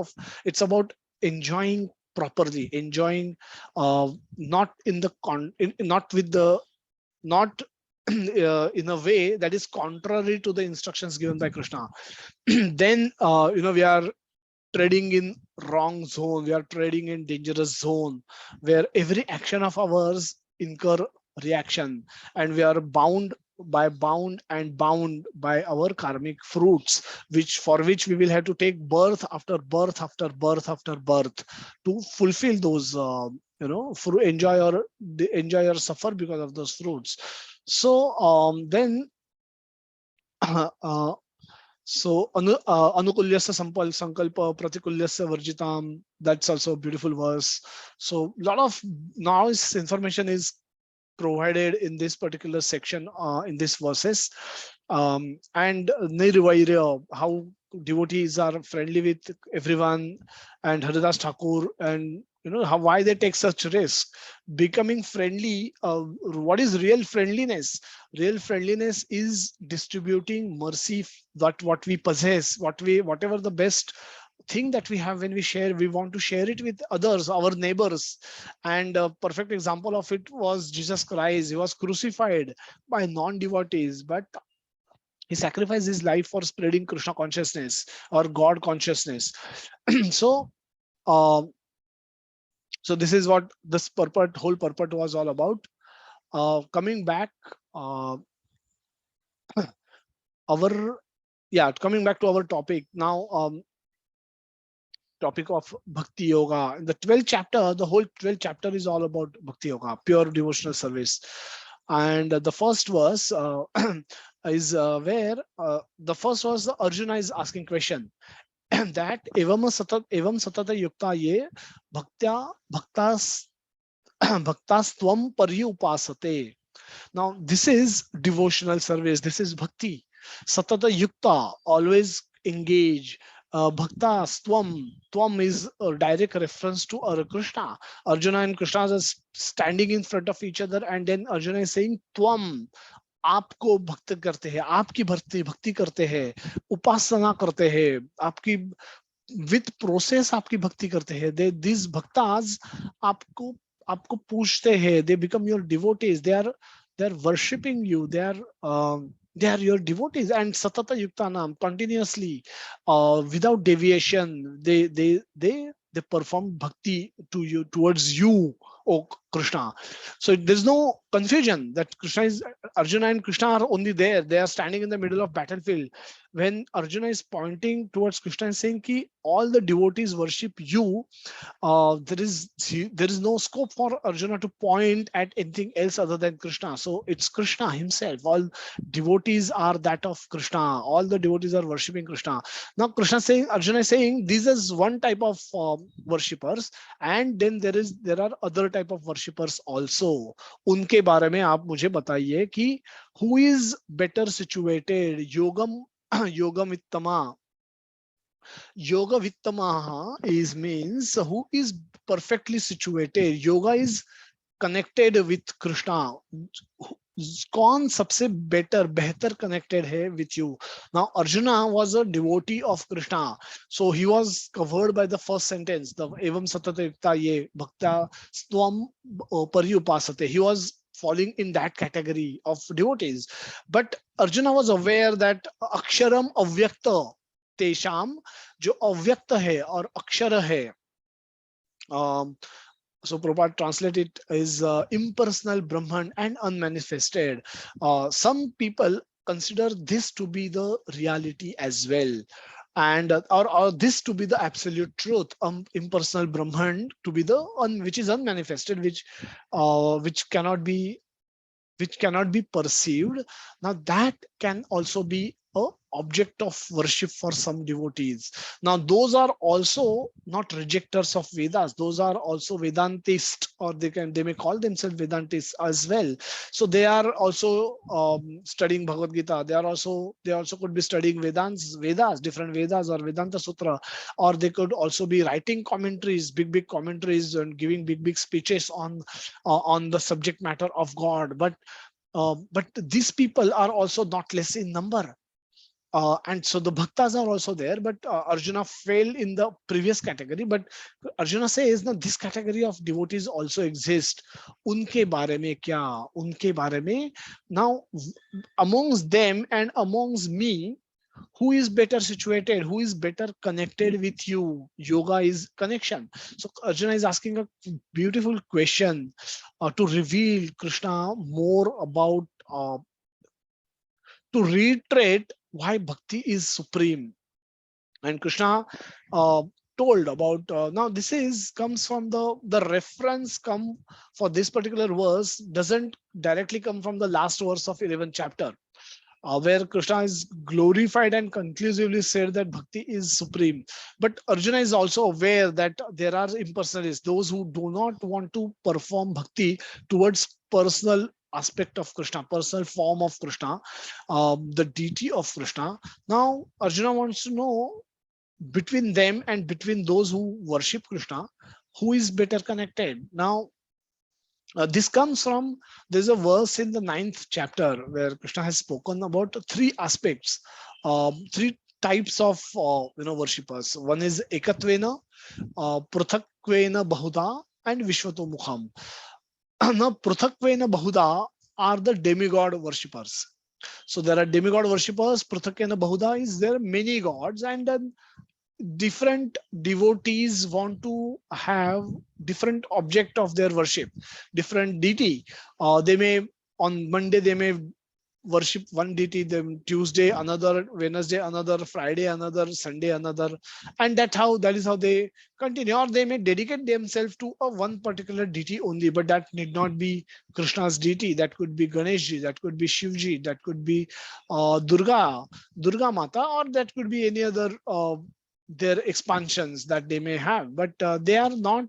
about enjoying properly, enjoying not in the not with the not in a way that is contrary to the instructions given by Krishna. Then we are treading in wrong zone. We are treading in dangerous zone where every action of ours incur reaction, and we are bound by our karmic fruits, which we will have to take birth after birth after birth after birth to fulfill those enjoy or suffer because of those fruits. So then anukulyasya sankalpa pratikulyasya varjitam, that's also a beautiful verse. So a lot of noise information is provided in this particular section, in these verses, and nirvairya, how devotees are friendly with everyone, and Haridas Thakur, and why they take such risk becoming friendly. What is real friendliness? Real friendliness is distributing mercy, that what we possess, whatever the best thing that we have, when we share, we want to share it with others, our neighbors. And a perfect example of it was Jesus Christ. He was crucified by non-devotees, but he sacrificed his life for spreading Krishna consciousness or God consciousness. So this is what this whole purpose was all about. Coming back coming back to our topic now. Topic of Bhakti Yoga. In the 12th chapter, the whole 12th chapter is all about Bhakti Yoga, pure devotional service. And the first verse is where the first verse, Arjuna is asking question that evam satata yukta ye bhaktas tvam paryupasate. Now this is devotional service. This is bhakti. Satata yukta, always engage. Bhakta Tvam is a direct reference to Krishna. Arjuna and Krishna are standing in front of each other, and then Arjuna is saying Tvam, आपको भक्त करते हैं, आपकी भक्ति करते हैं, उपासना करते हैं, आपकी with process आपकी भक्ति करते हैं. These bhaktas आपको पूछते हैं, they become your devotees. They are worshipping you. They are your devotees, and satata yuktanam, continuously, without deviation, they perform bhakti to you, towards you, O Krishna. So there's no confusion that Arjuna and Krishna are only there. They are standing in the middle of battlefield. When Arjuna is pointing towards Krishna and saying ki all the devotees worship you, there is no scope for Arjuna to point at anything else other than Krishna. So it's Krishna himself. All devotees are that of Krishna. All the devotees are worshipping Krishna. Now Arjuna is saying this is one type of worshippers, and then there are other type of worshippers also. उनके बारे में आप मुझे बताइए कि who is better situated? Yogam Yogamitama. Yogavittamaha is means who is perfectly situated. Yoga is connected with Krishna. कौन सबसे बेहतर connected है with you? Now Arjuna was a devotee of Krishna, so he was covered by the first sentence, the evam satatayukta ye bhakta stvam paryupasate. He was falling in that category of devotees, but Arjuna was aware that aksharam avyakta तेषाम जो अव्यक्त है और अक्षर है, so Prabhupada translate it as impersonal Brahman and unmanifested. Some people consider this to be the reality as well, and or this to be the absolute truth. Impersonal Brahman to be the which is unmanifested, which cannot be perceived. Now that can also be a object of worship for some devotees. Now those are also not rejectors of Vedas. Those are also Vedantists, or they may call themselves Vedantists as well. So they are also studying Bhagavad Gita. They also could be studying Vedas, different Vedas or Vedanta Sutra, or they could also be writing commentaries, big commentaries, and giving big speeches on the subject matter of God. But these people are also not less in number. And so the bhaktas are also there, but Arjuna fell in the previous category. But Arjuna says, now this category of devotees also exist. Unke bare mein kya? Unke bare mein. Now, amongst them and amongst me, who is better situated? Who is better connected with you? Yoga is connection. So Arjuna is asking a beautiful question to reveal Krishna more about, to reiterate why bhakti is supreme. And Krishna told about, now this comes from the reference come for this particular verse doesn't directly come from the last verse of 11th chapter, where Krishna is glorified and conclusively said that bhakti is supreme. But Arjuna is also aware that there are impersonalists, those who do not want to perform bhakti towards personal aspect of Krishna, personal form of Krishna, the deity of Krishna. Now Arjuna wants to know, between them and between those who worship Krishna, who is better connected? Now this comes from, there's a verse in the 9th chapter where Krishna has spoken about three aspects, three types of worshippers. One is ekatvena, pruthakwena bahuda, and vishvato mukham. Now pruthakwena bahuda are the demigod worshippers. So there are demigod worshippers. Pruthakwena bahuda is there are many gods, and then different devotees want to have different object of their worship, different deity. They may, on Monday they may worship one deity, then Tuesday another, Wednesday another, Friday another, Sunday another, and that is how they continue. Or they may dedicate themselves to a one particular deity only, but that need not be Krishna's deity. That could be Ganeshji, that could be Shivji, that could be Durga Mata, or that could be any other their expansions that they may have, but they are not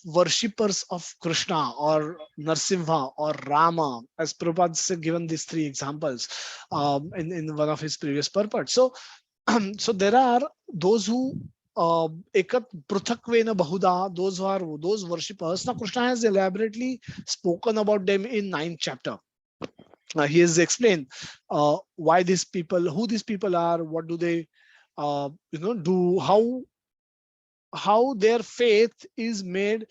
worshippers of Krishna or Narsimha or Rama, as Prabhupada has given these three examples in one of his previous purports. So, so there are those who ekat pruthakvena bahuda, those who are those worshippers. Now Krishna has elaborately spoken about them in 9th chapter. He has explained why these people, who these people are, what do they do, how their faith is made.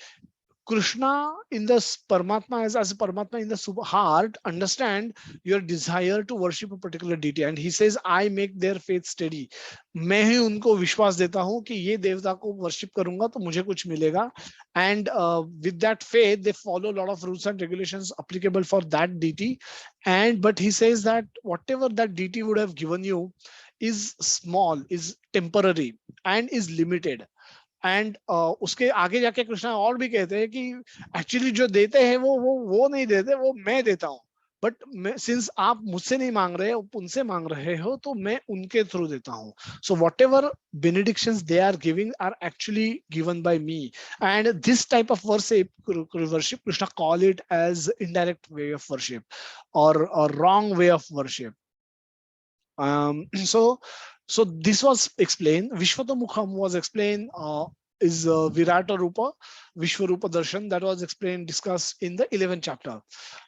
Krishna in the Paramatma, as a Paramatma in the heart, understand your desire to worship a particular deity, and he says, I make their faith steady. मैं ही उनको विश्वास देता हूँ कि ये देवता को worship करूंगा तो मुझे कुछ मिलेगा, and with that faith they follow a lot of rules and regulations applicable for that deity. And but he says that whatever that deity would have given you is small, is temporary, and is limited. And उसके आगे जाके कृष्णा और भी कहते हैं कि actually जो देते हैं वो नहीं देते, वो मैं देता हूँ. बट सिंस आप मुझसे नहीं मांग रहे हो, उनसे मांग रहे हो, तो मैं उनके थ्रू देता हूँ. So whatever benedictions they are giving are actually given by me. And this type of worship, Krishna call it as indirect way of worship, or wrong way of worship. So this was explained. Vishwatamukham was explained, is Virata Rupa, Vishwarupa Darshan, that was explained, discussed in the 11th chapter.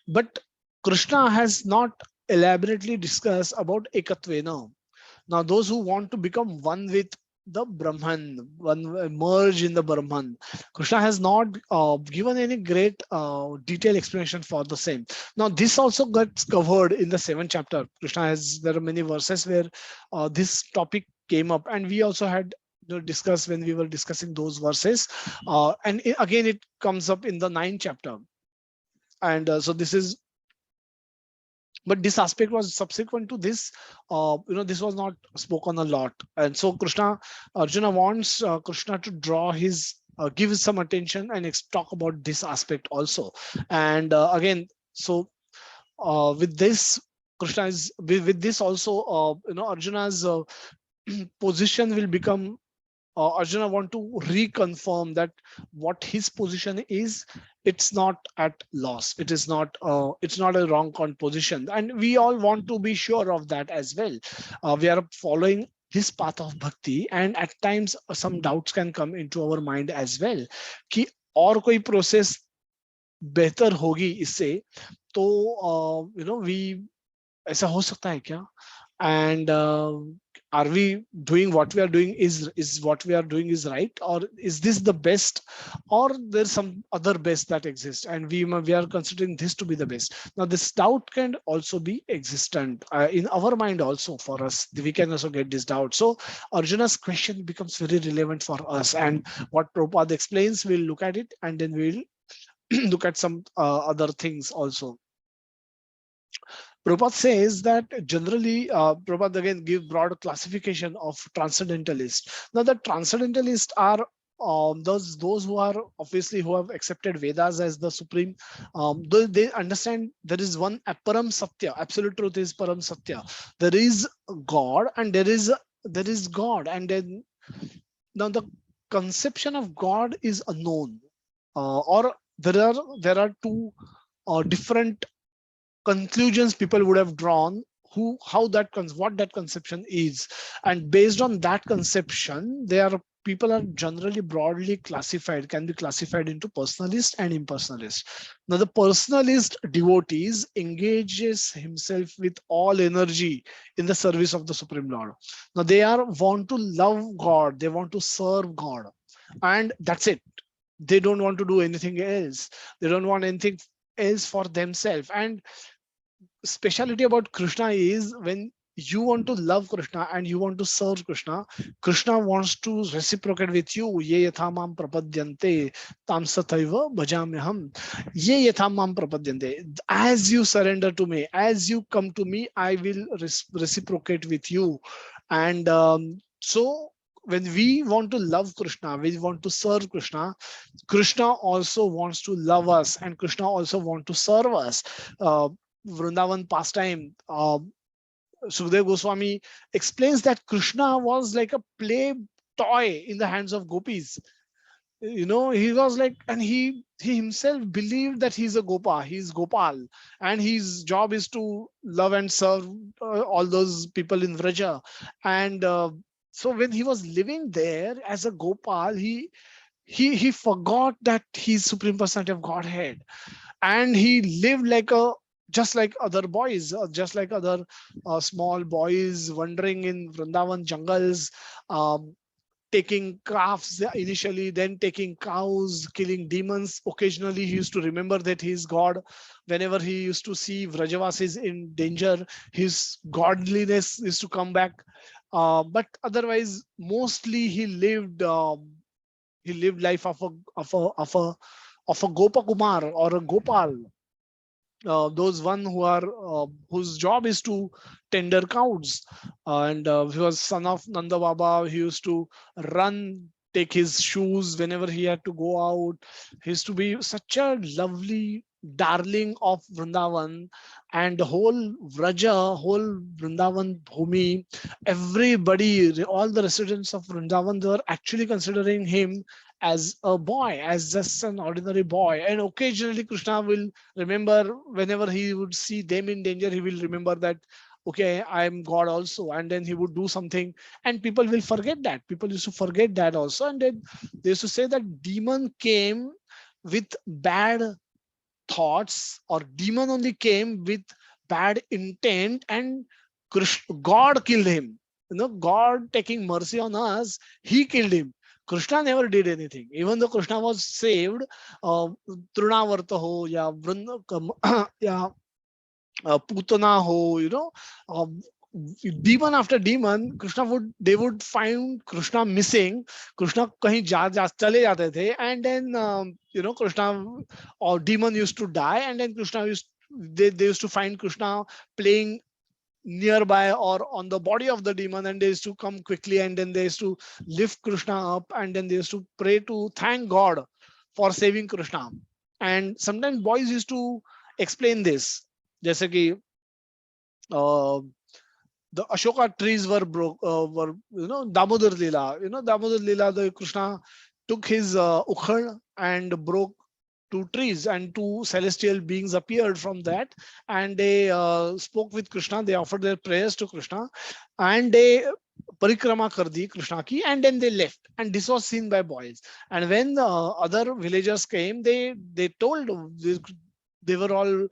But Krishna has not elaborately discussed about Ekatvena. Now, those who want to become one with the Brahman, one merge in the Brahman, Krishna has not given any great detailed explanation for the same. Now, this also gets covered in the 7th chapter. Krishna has, there are many verses where this topic came up, and we also had discussed when we were discussing those verses. And again, it comes up in the 9th chapter. And so this is, but this aspect was subsequent to this. This was not spoken a lot, and so Arjuna wants Krishna to draw his give some attention and talk about this aspect also. And again, so with this, Krishna is with this also, Arjuna's position will become, Arjuna want to reconfirm that what his position is, it's not at loss. It's not a wrong position, and we all want to be sure of that as well. We are following this path of bhakti, and at times some doubts can come into our mind as well. कि और कोई process बेहतर होगी इससे, तो we ऐसा हो सकता है क्या? And are we doing what we are doing is what we are doing is right, or is this the best, or there's some other best that exists and we are considering this to be the best? Now this doubt can also be existent in our mind also. For us, we can also get this doubt. So Arjuna's question becomes very relevant for us, and what Prabhupada explains, we'll look at it, and then we'll look at some other things also. Prabhupada says that generally, Prabhupada again give broad classification of transcendentalists. Now, the transcendentalists are those who are obviously who have accepted Vedas as the supreme. They understand there is one Param Satya. Absolute truth is Param Satya. There is God, and there is God, and then now the conception of God is unknown, or there are two different conclusions people would have drawn, what that conception is, and based on that conception, people are generally broadly classified, can be classified into personalist and impersonalist. Now the personalist devotees engages himself with all energy in the service of the Supreme Lord. Now they want to love God, they want to serve God, and that's it. They don't want to do anything else. They don't want anything else for themselves. And speciality about Krishna is when you want to love Krishna and you want to serve Krishna, Krishna wants to reciprocate with you. Ye yatha mam prapadyante tam sathaiva bhajamyaham. Ye yatha mam prapadyante. As you surrender to me, as you come to me, I will reciprocate with you. And so when we want to love Krishna, we want to serve Krishna, Krishna also wants to love us, and Krishna also wants to serve us. Vrindavan pastime, Sukhdev Goswami explains that Krishna was like a play toy in the hands of gopis. He was like, and he himself believed that he's a gopa, he's Gopal, and his job is to love and serve all those people in Vraja. And so when he was living there as a Gopal, he forgot that he's Supreme Personality of Godhead, and he lived like just like other boys, just like other small boys wandering in Vrindavan jungles, taking calves initially, then taking cows, killing demons. Occasionally, he used to remember that he is God. Whenever he used to see Vrajavasis in danger, his godliness used to come back. But otherwise, mostly he lived life of a Gopa Kumar or a Gopal. Those one who are whose job is to tender cows, and he was son of Nanda Baba. He used to run, take his shoes whenever he had to go out. He used to be such a lovely darling of Vrindavan, and the whole Vraja, whole Vrindavan Bhumi, everybody, all the residents of Vrindavan, they were actually considering him as a boy, as just an ordinary boy. And occasionally Krishna will remember, whenever he would see them in danger, he will remember that, okay, I'm God also. And then he would do something, and people will forget that. People used to forget that also. And then they used to say that demon came with bad thoughts, or demon only came with bad intent, and God killed him. God taking mercy on us, he killed him. Krishna never did anything. Even though Krishna was saved, uh, Trunavarta ho, ya ya Putana ho, demon after demon, Krishna would they would find Krishna missing. Krishna kahin chale jate the, and then Krishna or demon used to die, and then Krishna they used to find Krishna playing nearby or on the body of the demon, and they used to come quickly, and then they used to lift Krishna up, and then they used to pray to thank God for saving Krishna. And sometimes boys used to explain this, जैसे कि the Ashoka trees were were Damodar Leela. Damodar Leela, the Krishna took his ukhad and broke two trees, and two celestial beings appeared from that, and they spoke with Krishna. They offered their prayers to Krishna, and they parikrama kar di Krishna ki, and then they left. And this was seen by boys. And when the other villagers came, they told, they were all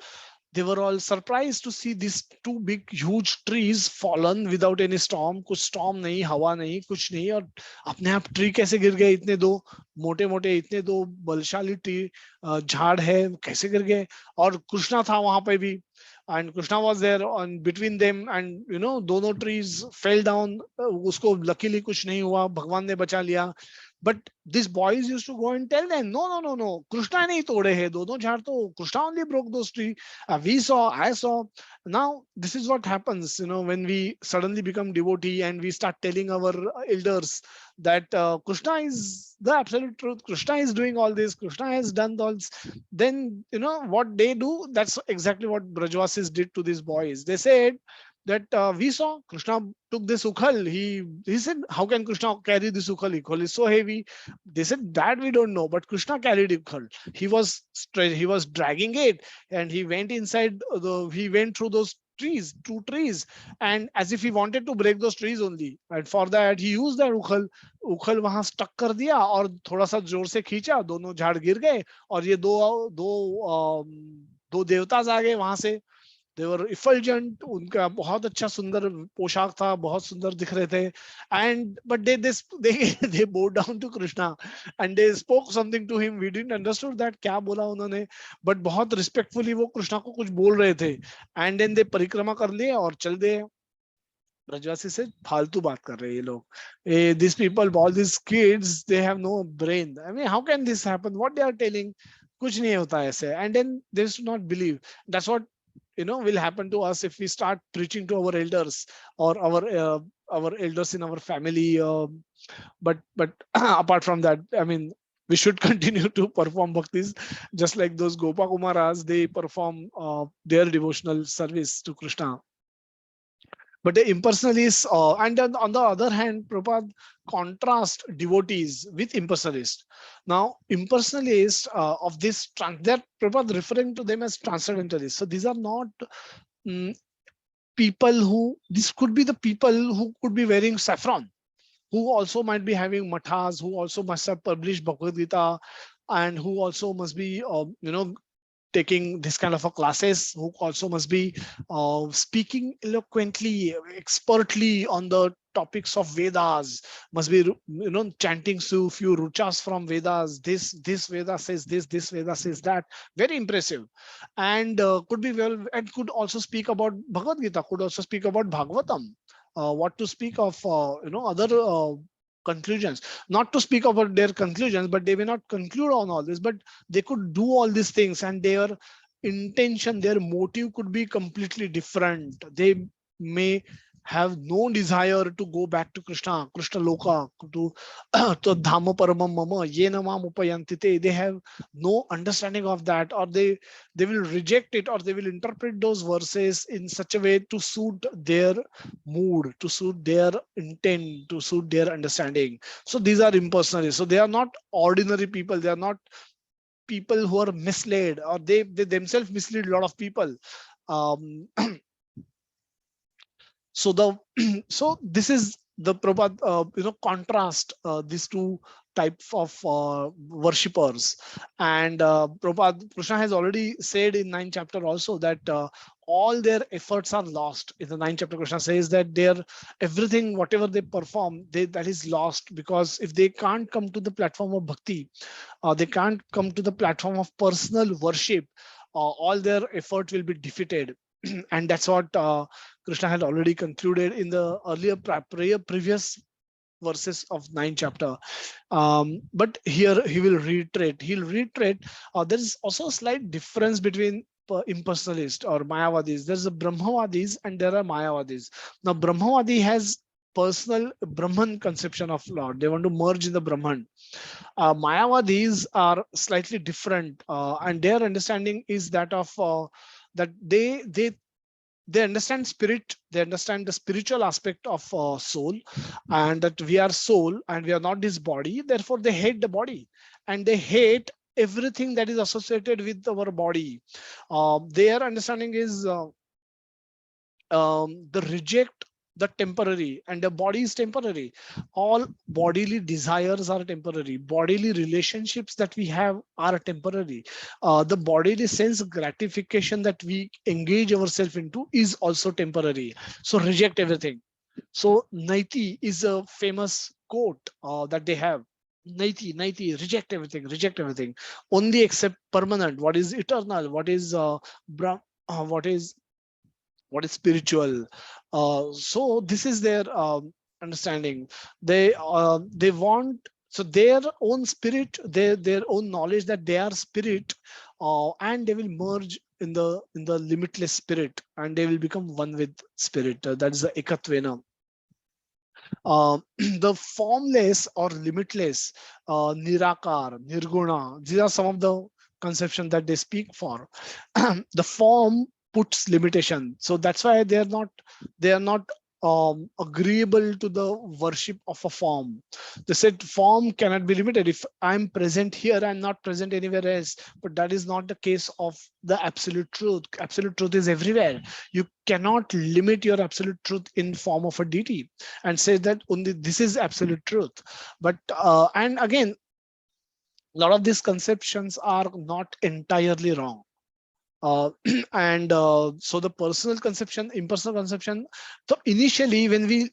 they were all surprised to see these two big huge trees fallen without any storm. कुछ storm नहीं, हवा नहीं, कुछ नहीं, और अपने आप tree कैसे गिर गए? इतने दो मोटे मोटे, इतने दो बलशाली ट्री झाड़ है, कैसे गिर गए? और कृष्णा था वहां पे भी, and Krishna was there on between them, and दोनों trees fell down. उसको luckily कुछ नहीं हुआ, भगवान ने बचा लिया. But these boys used to go and tell them, no, Krishna नहीं तोड़े हैं दोनों झाड़, तो Krishna only broke those trees. We saw, I saw. Now this is what happens, when we suddenly become devotee and we start telling our elders that Krishna is the absolute truth. Krishna is doing all this. Krishna has done all this. Then what they do. That's exactly what Brajvasis did to these boys. They said that we saw Krishna took this ukhal. He said, how can Krishna carry this ukhal? Ukhal is so heavy. They said that we don't know, but Krishna carried ukhal. He was dragging it, and he went inside he went through those trees, two trees, and as if he wanted to break those trees only. And for that he used that ukhal वहां stuck कर दिया, और थोड़ा सा जोर से खींचा, दोनों झाड़ गिर गए, और ये दो देवताज आ गए वहां से. They were effulgent. उनका बहुत अच्छा सुंदर पोशाक था, बहुत सुंदर दिख रहे थे. And but they bowed down to Krishna and they spoke something to him. We didn't understood that क्या बोला उन्होंने, but बहुत respectfully वो कृष्णा को कुछ बोल रहे थे. And then they परिक्रमा कर लिए और चल दिए. ब्रजवासी से फालतू बात कर रहे हैं ये लोग. These people, all these kids, they have no brain. I mean, how can this happen? What they are telling, कुछ नहीं होता ऐसे. And then they used to not believe. That's what will happen to us if we start preaching to our elders or our elders in our family. But apart from that, I mean, we should continue to perform bhaktis just like those Gopa Kumaras. They perform their devotional service to Krishna. But the impersonalists, and then on the other hand, Prabhupada contrast devotees with impersonalists. Now, impersonalists of this, they're Prabhupada referring to them as transcendentalists. So these are not people who, this could be the people who could be wearing saffron, who also might be having mathas, who also must have published Bhagavad Gita, and who also must be, taking this kind of a classes, who also must be speaking eloquently, expertly on the topics of Vedas, must be chanting so few ruchas from Vedas. This Veda says this Veda says that. Very impressive, and could be and could also speak about Bhagavad Gita, could also speak about Bhagavatam. What to speak of other conclusions, not to speak about their conclusions, but they may not conclude on all this, but they could do all these things, and their intention, their motive could be completely different. They may have no desire to go back to Krishna Loka, to Dhamma Paramam Mama, Yena Mam Upayantite. They have no understanding of that, or they will reject it, or they will interpret those verses in such a way to suit their mood, to suit their intent, to suit their understanding. So these are impersonalists. So they are not ordinary people. They are not people who are misled, or they themselves mislead a lot of people. Um, so the so this is the Prabhupada, contrast these two types of worshippers. And Prabhupada, Krishna has already said in 9th chapter also that all their efforts are lost. In the 9th chapter, Krishna says that their everything, whatever they perform, that is lost, because if they can't come to the platform of bhakti, they can't come to the platform of personal worship, all their effort will be defeated. And that's what Krishna had already concluded in the earlier previous verses of 9th chapter. But here he will reiterate. He'll reiterate. There is also a slight difference between impersonalist or Mayavadis. There's a Brahmavadis and there are Mayavadis. Now, Brahmavadi has personal Brahman conception of Lord. They want to merge in the Brahman. Mayavadis are slightly different, and their understanding is that of that they understand spirit, they understand the spiritual aspect of soul, and that we are soul and we are not this body. Therefore, they hate the body, and they hate everything that is associated with our body. Their understanding is the reject the temporary, and the body is temporary. All bodily desires are temporary. Bodily relationships that we have are temporary. The bodily sense gratification that we engage ourselves into is also temporary. So reject everything. So Naiti is a famous quote that they have. Naiti, reject everything, reject everything. Only accept permanent, what is eternal, what is what is spiritual. So this is their understanding. They want, so their own spirit, their own knowledge that they are spirit, and they will merge in the limitless spirit, and they will become one with spirit. That is the ekatvena. The formless or limitless, nirakar, nirguna, these are some of the conceptions that they speak for. The form puts limitation, so that's why they are not agreeable to the worship of a form. They said form cannot be limited. If I'm present here, I'm not present anywhere else. But that is not the case of the absolute truth. Absolute truth is everywhere. You cannot limit your absolute truth in form of a deity and say that only this is absolute truth. But and again, a lot of these conceptions are not entirely wrong. And so the personal conception, impersonal conception. So initially, when we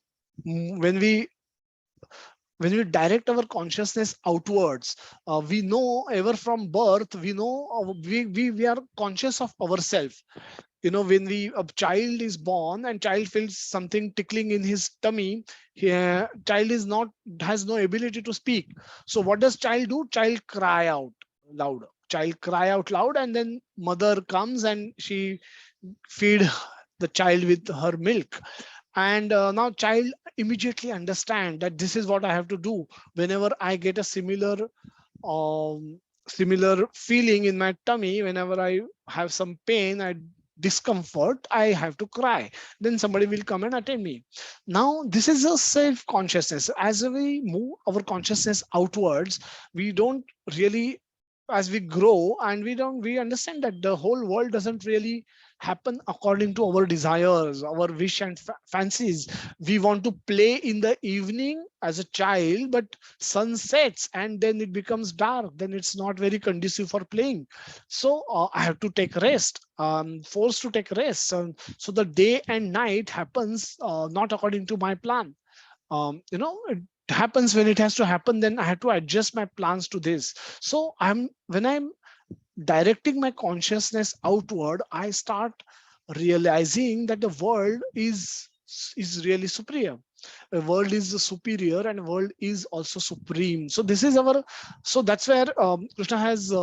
when we direct our consciousness outwards, we know ever from birth, we know we are conscious of ourselves. You know, when a child is born and child feels something tickling in his tummy, child is not has no ability to speak. So what does child do? Child cry out loud. Child cry out loud, and then mother comes and she feed the child with her milk. And now child immediately understand that this is what I have to do. Whenever I get a similar feeling in my tummy, whenever I have some pain, I discomfort, I have to cry. Then somebody will come and attend me. Now this is a self consciousness. As we move our consciousness outwards, we don't really, as we grow, and we understand that the whole world doesn't really happen according to our desires, our wish and fancies. We want to play in the evening as a child, but sun sets and then it becomes dark, then it's not very conducive for playing. So I have to take rest, forced to take rest. So the day and night happens not according to my plan. It happens when it has to happen, then I have to adjust my plans to this. So when I'm directing my consciousness outward, I start realizing that the world is really superior. The world is superior and world is also supreme. So this is our, so that's where Krishna has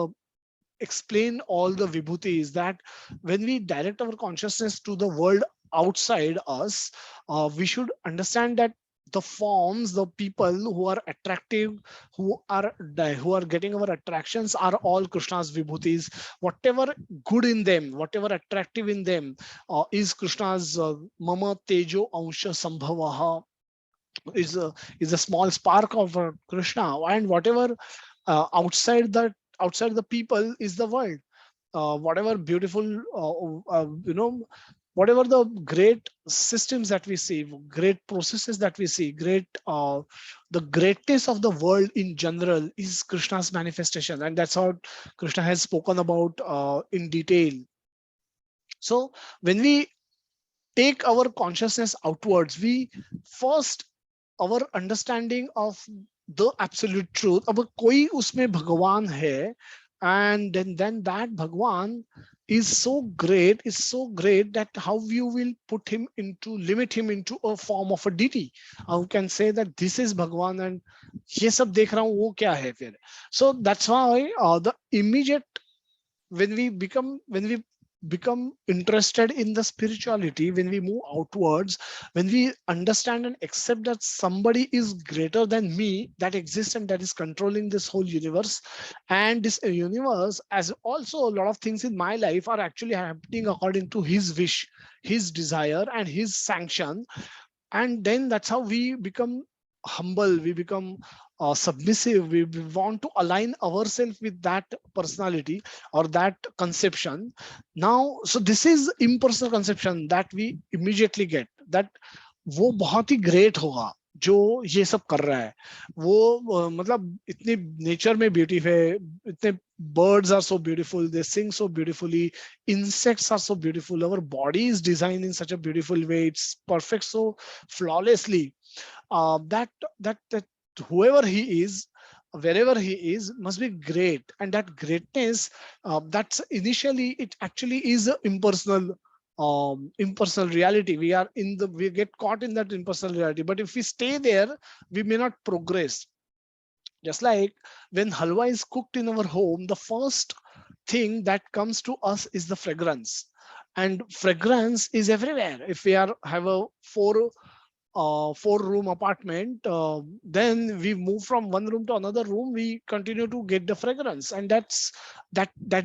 explained all the vibhutis, that when we direct our consciousness to the world outside us, we should understand that the forms, the people who are attractive, who are getting our attractions, are all Krishna's vibhutis. Whatever good in them, whatever attractive in them, is Krishna's mama tejo ansha sambhavaha, is a small spark of Krishna, and whatever outside that, outside the people, is the world. Whatever beautiful, whatever the great systems that we see, great processes that we see, the greatness of the world in general is Krishna's manifestation, and that's how Krishna has spoken about in detail. So when we take our consciousness outwards, we first, our understanding of the absolute truth, अब कोई उसमें भगवान है, and then that Bhagwan is so great that how you will put him into, limit him into a form of a deity. How can say that this is Bhagwan and ये सब देख रहा हूँ वो क्या है फिर. So that's why the immediate, when we become interested in the spirituality, when we move outwards, when we understand and accept that somebody is greater than me, that exists and that is controlling this whole universe, and this universe, as also a lot of things in my life are actually happening according to his wish, his desire and his sanction. And then that's how we become humble, we become submissive, we want to align ourselves with that personality or that conception. Now, so this is impersonal conception that we immediately get, that वो बहुत ही great होगा जो ये सब कर रहा है. वो मतलब इतनी नेचर में ब्यूटी है, इतने birds are so beautiful, they sing so beautifully, insects are so beautiful, our body is designed in such a beautiful way, it's perfect so flawlessly, that whoever he is, wherever he is, must be great. And that greatness, that's initially, it actually is an impersonal reality. We get caught in that impersonal reality, but if we stay there, we may not progress. Just like when halwa is cooked in our home, the first thing that comes to us is the fragrance, and fragrance is everywhere. If we have a four-room apartment, then we move from one room to another room, we continue to get the fragrance, and that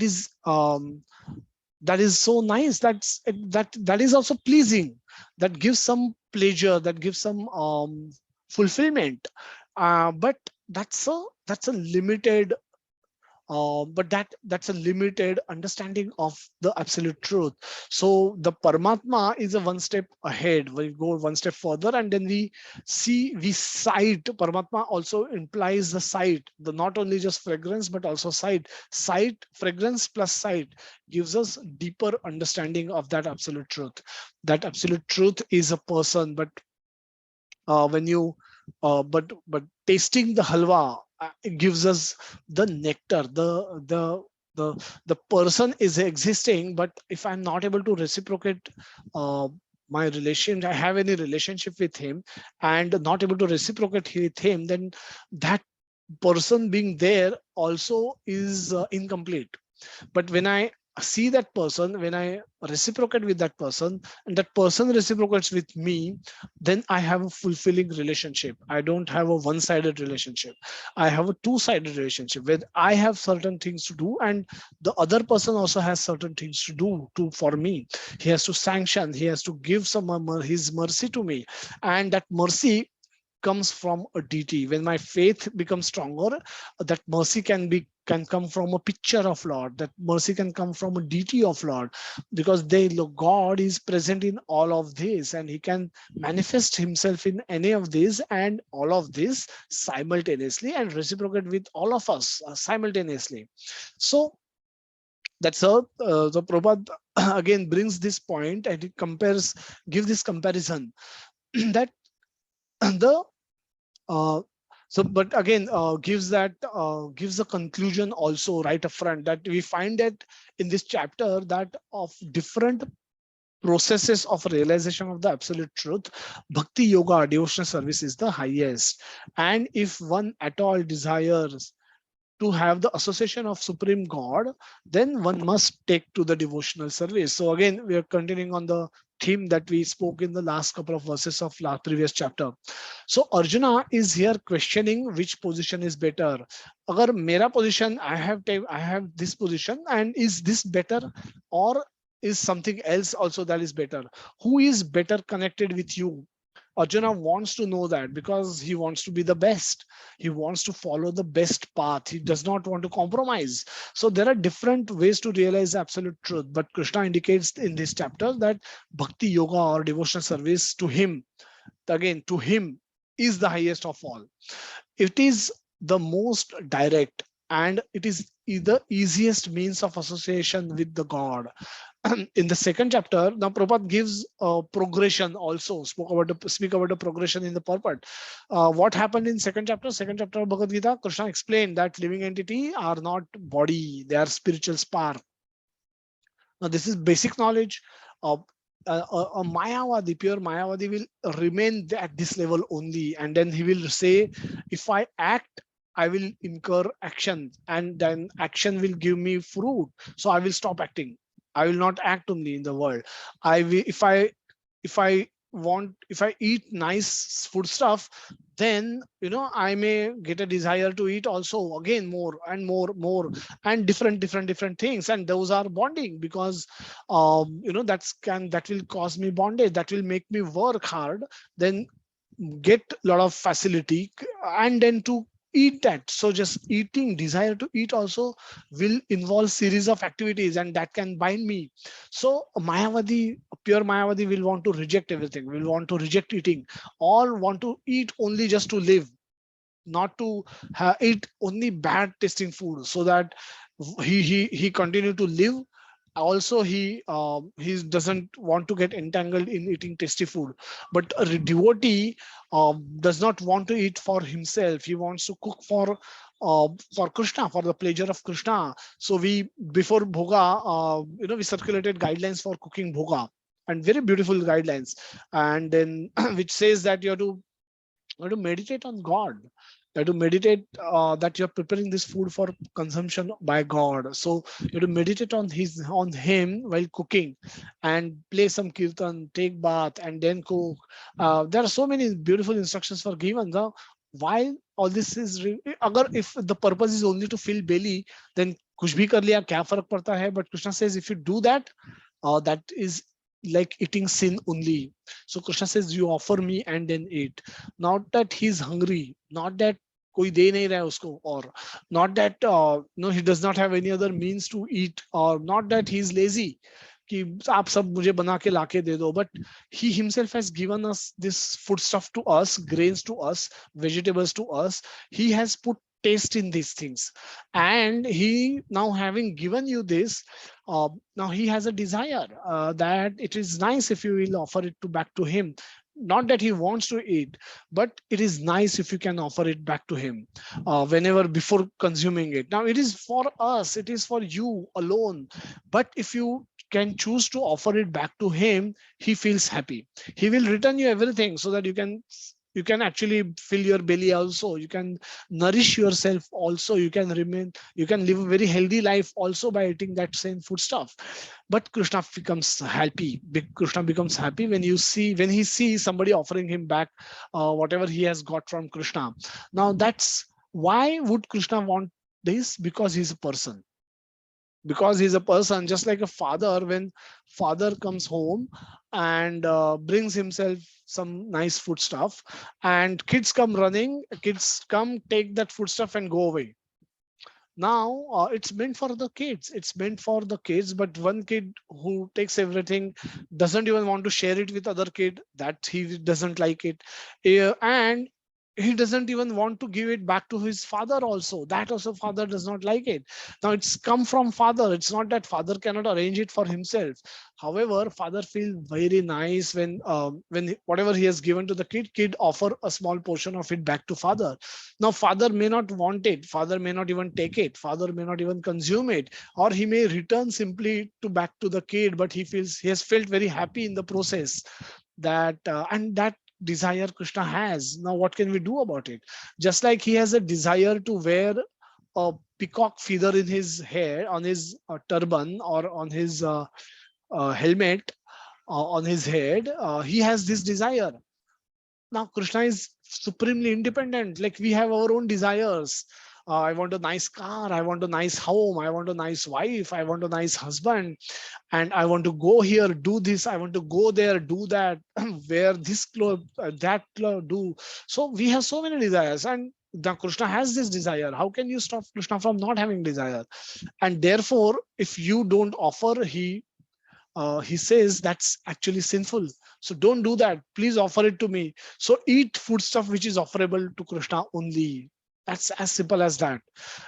is so nice. That is also pleasing. That gives some pleasure. That gives some fulfillment. But that's a limited. But that's a limited understanding of the absolute truth. So the Paramatma is a one step ahead. We go one step further, and then we sight. Paramatma also implies the sight, the not only just fragrance but also sight. Sight, fragrance plus sight gives us deeper understanding of that absolute truth. That absolute truth is a person, but when you but tasting the halwa, it gives us the nectar. The person is existing, but if I'm not able to reciprocate my relation, I have any relationship with him and not able to reciprocate with him, then that person being there also is incomplete. But when I see that person, when I reciprocate with that person, and that person reciprocates with me, then I have a fulfilling relationship. I don't have a one-sided relationship. I have a two-sided relationship where I have certain things to do, and the other person also has certain things to do for me. He has to sanction, he has to give his mercy to me, and that mercy comes from a deity. When my faith becomes stronger, that mercy can come from a picture of Lord. That mercy can come from a deity of Lord, because God is present in all of this, and he can manifest himself in any of these and all of this simultaneously and reciprocate with all of us simultaneously. So that's how the Prabhupada again brings this point, and it gives this comparison that the but again gives a conclusion also right up front, that we find that in this chapter, that of different processes of realization of the absolute truth, Bhakti Yoga, devotional service, is the highest. And if one at all desires to have the association of Supreme God, then one must take to the devotional service. So again, we are continuing on the theme that we spoke in the last couple of verses of last previous chapter. So Arjuna is here questioning which position is better. Agar mera position, I have this position, and is this better, or is something else also that is better? Who is better connected with you? Arjuna wants to know that because he wants to be the best. He wants to follow the best path. He does not want to compromise. So there are different ways to realize absolute truth. But Krishna indicates in this chapter that bhakti yoga or devotional service to him, again, to him, is the highest of all. It is the most direct, and it is the easiest means of association with the God. In the second chapter, now Prabhupada gives a progression also, speak about the progression in the purport. What happened in second chapter? Second chapter of Bhagavad Gita, Krishna explained that living entity are not body, they are spiritual spark. Now this is basic knowledge. Of a Mayavadi, pure Mayavadi will remain at this level only, and then he will say, if I act, I will incur action, and then action will give me fruit. So I will stop acting. I will not act only in the world. I will, if I want, if I eat nice food stuff, then I may get a desire to eat also again more and more and different things, and those are bonding, because that will cause me bondage, that will make me work hard, then get a lot of facility, and then to eat that. So just eating, desire to eat also will involve series of activities, and that can bind me. So Mayavadi, pure Mayavadi will want to reject everything, will want to reject eating, all want to eat only just to live, not to eat only bad tasting food, so that he continue to live. Also he doesn't want to get entangled in eating tasty food. But a devotee does not want to eat for himself. He wants to cook for Krishna, for the pleasure of Krishna. So we, before bhoga, we circulated guidelines for cooking bhoga, and very beautiful guidelines, and then which says that you have to meditate on God. You have to meditate that you're preparing this food for consumption by God. So you have to meditate on him while cooking, and play some kirtan, take bath, and then cook. There are so many beautiful instructions for given. Now, while all this is, agar if the purpose is only to fill belly, then kuch bhi kar liya, kya farak padta hai? But Krishna says if you do that, that is like eating sin only. So Krishna says you offer me and then eat. Not that he's hungry, not that कोई दे नहीं रहा है उसको, or not that no, he does not have any other means to eat, or not that he's lazy कि आप सब मुझे बना के लाके दे दो. But he himself has given us this food stuff to us, grains to us, vegetables to us. He has put taste in these things, and he, now having given you this, now he has a desire that it is nice if you will offer it to back to him. Not that he wants to eat, but it is nice if you can offer it back to him whenever, before consuming it. Now it is for us, it is for you alone, but if you can choose to offer it back to him, he feels happy. He will return you everything, so that you can actually fill your belly also, you can nourish yourself also, you can live a very healthy life also by eating that same food stuff. But Krishna becomes happy. Krishna becomes happy when he sees somebody offering him back whatever he has got from Krishna. Now that's why would Krishna want this? Because he's a person. Because he's a person, just like a father, when father comes home and brings himself some nice food stuff, and kids come running, kids come take that food stuff and go away. Now it's meant for the kids, but one kid who takes everything doesn't even want to share it with other kid, that he doesn't like it. And he doesn't even want to give it back to his father also, that also father does not like it. Now it's come from father, it's not that father cannot arrange it for himself. However, father feels very nice when whatever he has given to the kid offer a small portion of it back to father. Now father may not want it, father may not even take it, father may not even consume it, or he may return simply to back to the kid, but he has felt very happy in the process. That and that desire Krishna has. Now what can we do about it? Just like he has a desire to wear a peacock feather in his hair, on his turban, or on his helmet, on his head, he has this desire. Now Krishna is supremely independent. Like we have our own desires. I want a nice car, I want a nice home, I want a nice wife, I want a nice husband, and I want to go here, do this, I want to go there, do that, wear this clothes, that clothes, do. So we have so many desires, and the Krishna has this desire. How can you stop Krishna from not having desire? And therefore, if you don't offer, he says that's actually sinful. So don't do that. Please offer it to me. So eat foodstuff which is offerable to Krishna only. That's as simple as that.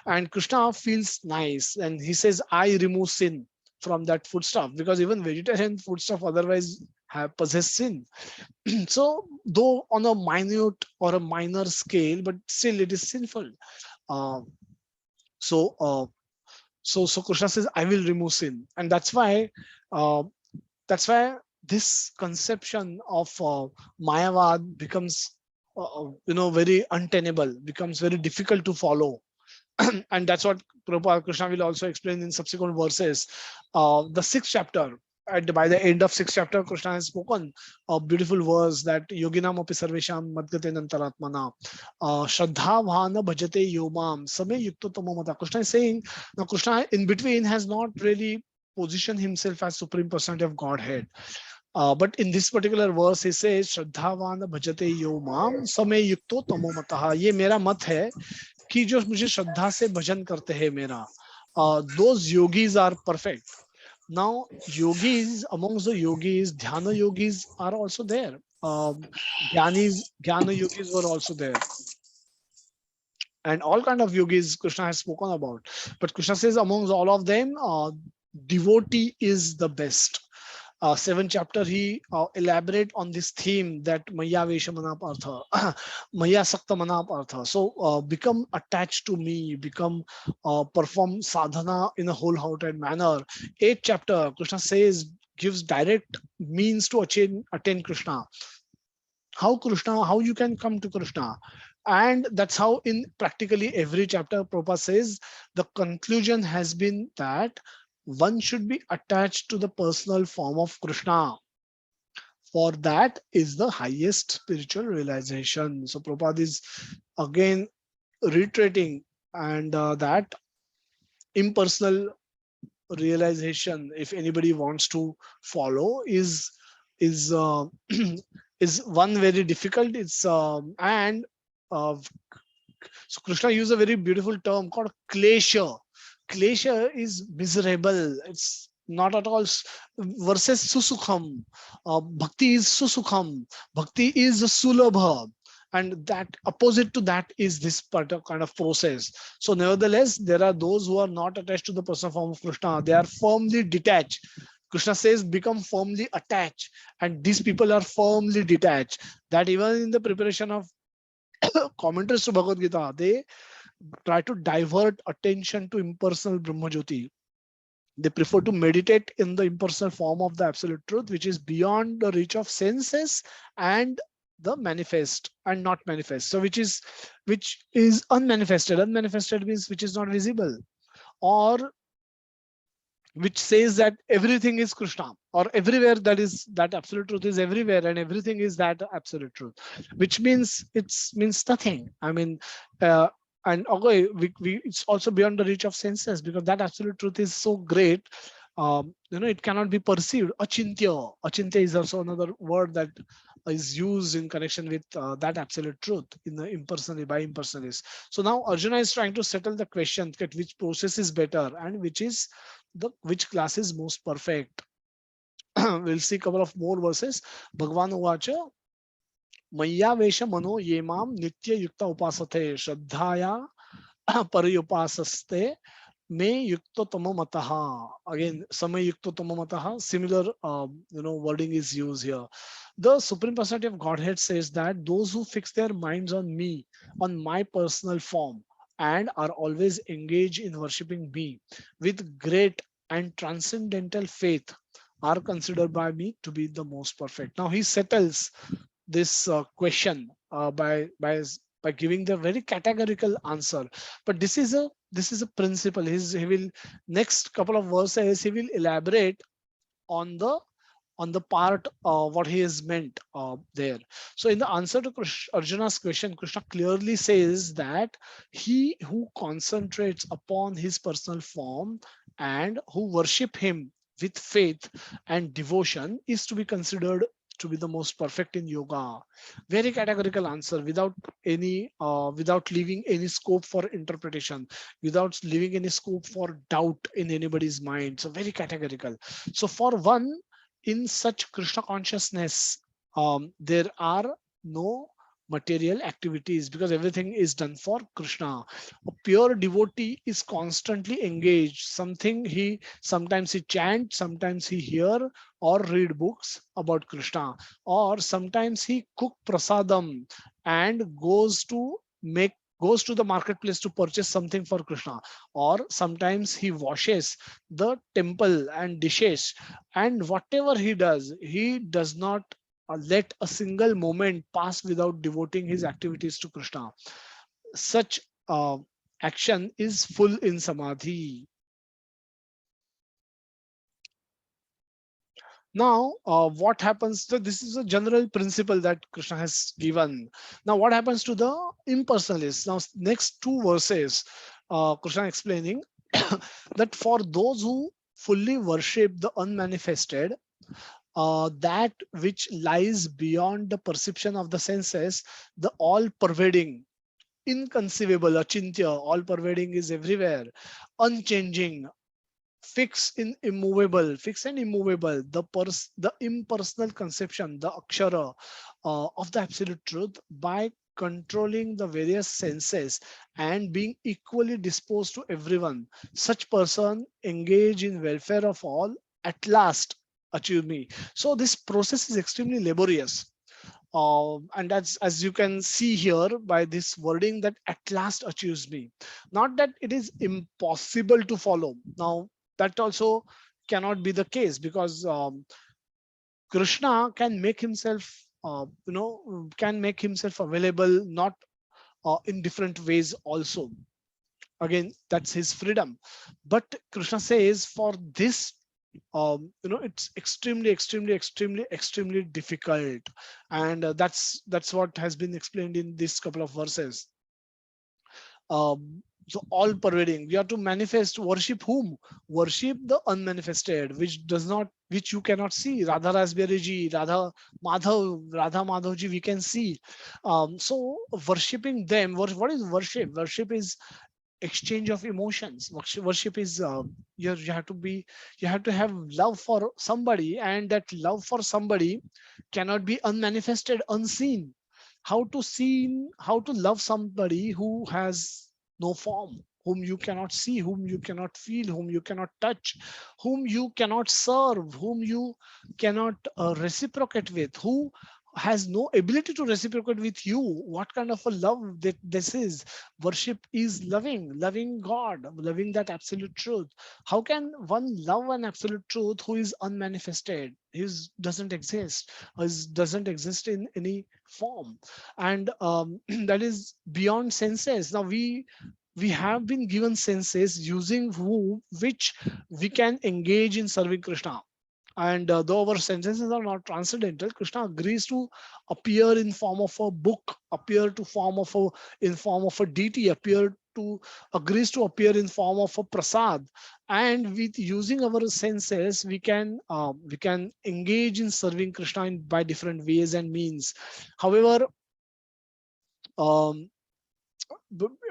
And Krishna feels nice, and he says, I remove sin from that foodstuff, because even vegetarian foodstuff otherwise have possess sin. So though on a minute or a minor scale, but still it is sinful. Uh, so uh, so Krishna says, I will remove sin, and uh, that's why this conception of Mayavad becomes very untenable, becomes very difficult to follow. And that's what Prabhupada Krishna will also explain in subsequent verses. The sixth chapter, by the end of sixth chapter, Krishna has spoken a beautiful verse that yoginam api sarvesham madgate nantaratmana shraddha bhana bhajate yomam same yukto tamamata. Krishna is saying, now Krishna in between has not really positioned himself as supreme personality of Godhead. But in this particular verse, he says, Shraddhavan bhajate yomam same yukto tamomataha. ये मेरा मत है कि जो मुझे श्रद्धा से भजन करते हैं मेरा, those yogis are perfect. Now yogis, amongst the yogis, dhyana yogis are also there. Jnana yogis were also there, and all kind of yogis Krishna has spoken about. But Krishna says amongst all of them, devotee is the best. Seventh chapter, he elaborate on this theme that Maya Vesha Manapartha, Maya Sakta Manapartha. So become attached to me, become perform sadhana in a wholehearted manner. Eighth chapter, Krishna says, gives direct means to attain Krishna. How you can come to Krishna. And that's how in practically every chapter, Prabhupada says, the conclusion has been that one should be attached to the personal form of Krishna. For that is the highest spiritual realization. So Prabhupada is again reiterating, and that impersonal realization, if anybody wants to follow, is is one very difficult. It's and so Krishna used a very beautiful term called klesha. Klesha is miserable. It's not at all versus susukham. Bhakti is susukham. Bhakti is sulabha. And that opposite to that is this kind of process. So nevertheless, there are those who are not attached to the personal form of Krishna. They are firmly detached. Krishna says, become firmly attached. And these people are firmly detached. That even in the preparation of commentaries to Bhagavad Gita, they try to divert attention to impersonal Brahmajyoti. They prefer to meditate in the impersonal form of the absolute truth, which is beyond the reach of senses and the manifest and not manifest. So which is unmanifested. Unmanifested means which is not visible, or which says that everything is Krishna, or everywhere that absolute truth is everywhere, and everything is that absolute truth, which means means nothing. I mean, and okay, it's also beyond the reach of senses, because that absolute truth is so great. It cannot be perceived. Achintya is also another word that is used in connection with that absolute truth in the impersonally by impersonalists. So now Arjuna is trying to settle the question that which process is better and which class is most perfect. We'll see a couple of more verses. Bhagavan Uvacha Maya Vesha Mano Yemam Nitya Yukta Upasate Shraddhaya Parayupasaste Me Yukto Tamamataha. Again, Samay Yukto Tamamataha. Similar wording is used here. The Supreme Personality of Godhead says that those who fix their minds on me, on my personal form, and are always engaged in worshipping me with great and transcendental faith are considered by me to be the most perfect. Now he settles this question by giving the very categorical answer. But this is a principle. He will next couple of verses he will elaborate on the on the part what he has meant there. So in the answer to Arjuna's question, Krishna clearly says that he who concentrates upon his personal form and who worship him with faith and devotion is to be considered to be the most perfect in yoga. Very categorical answer, without any without leaving any scope for interpretation, without leaving any scope for doubt in anybody's mind. So very categorical. So for one in such Krishna consciousness, there are no material activities because everything is done for Krishna. A pure devotee is constantly engaged. Something he sometimes he chant, sometimes he hear or read books about Krishna, or sometimes he cook prasadam and goes to the marketplace to purchase something for Krishna, or sometimes he washes the temple and dishes, and whatever he does not let a single moment pass without devoting his activities to Krishna. Such action is full in samadhi. Now, what happens? So this is a general principle that Krishna has given. Now, what happens to the impersonalists? Now, next two verses, Krishna explaining that for those who fully worship the unmanifested, that which lies beyond the perception of the senses, the all-pervading, inconceivable, achintya, all-pervading is everywhere, unchanging, fixed and immovable, the impersonal conception, the akshara of the absolute truth, by controlling the various senses and being equally disposed to everyone, such person engage in welfare of all, at last achieve me. So this process is extremely laborious. And that's, as you can see here by this wording, that at last achieves me, not that it is impossible to follow. Now that also cannot be the case, because Krishna can make himself can make himself available, not in different ways also. Again, that's his freedom. But Krishna says for this, it's extremely difficult. And that's what has been explained in this couple of verses. So all pervading, we are to manifest, worship whom? Worship the unmanifested, which you cannot see. Radha Raspberry ji, Radha Madhav ji, we can see. So worshipping them, what is worship? Worship is exchange of emotions. Worship is you have to have love for somebody, and that love for somebody cannot be unmanifested, unseen. How to love somebody who has no form, whom you cannot see, whom you cannot feel, whom you cannot touch, whom you cannot serve, whom you cannot reciprocate with, who has no ability to reciprocate with you. What kind of a love that this is? Worship is loving God, loving that absolute truth. How can one love an absolute truth who is unmanifested, doesn't exist, doesn't exist in any form? And that is beyond senses. Now we have been given senses using which we can engage in serving Krishna. And though our sentences are not transcendental, Krishna agrees to appear in form of a book, appear to form of a in form of a deity, agrees to appear in form of a prasad. And with using our senses, we can engage in serving Krishna by different ways and means. However, um,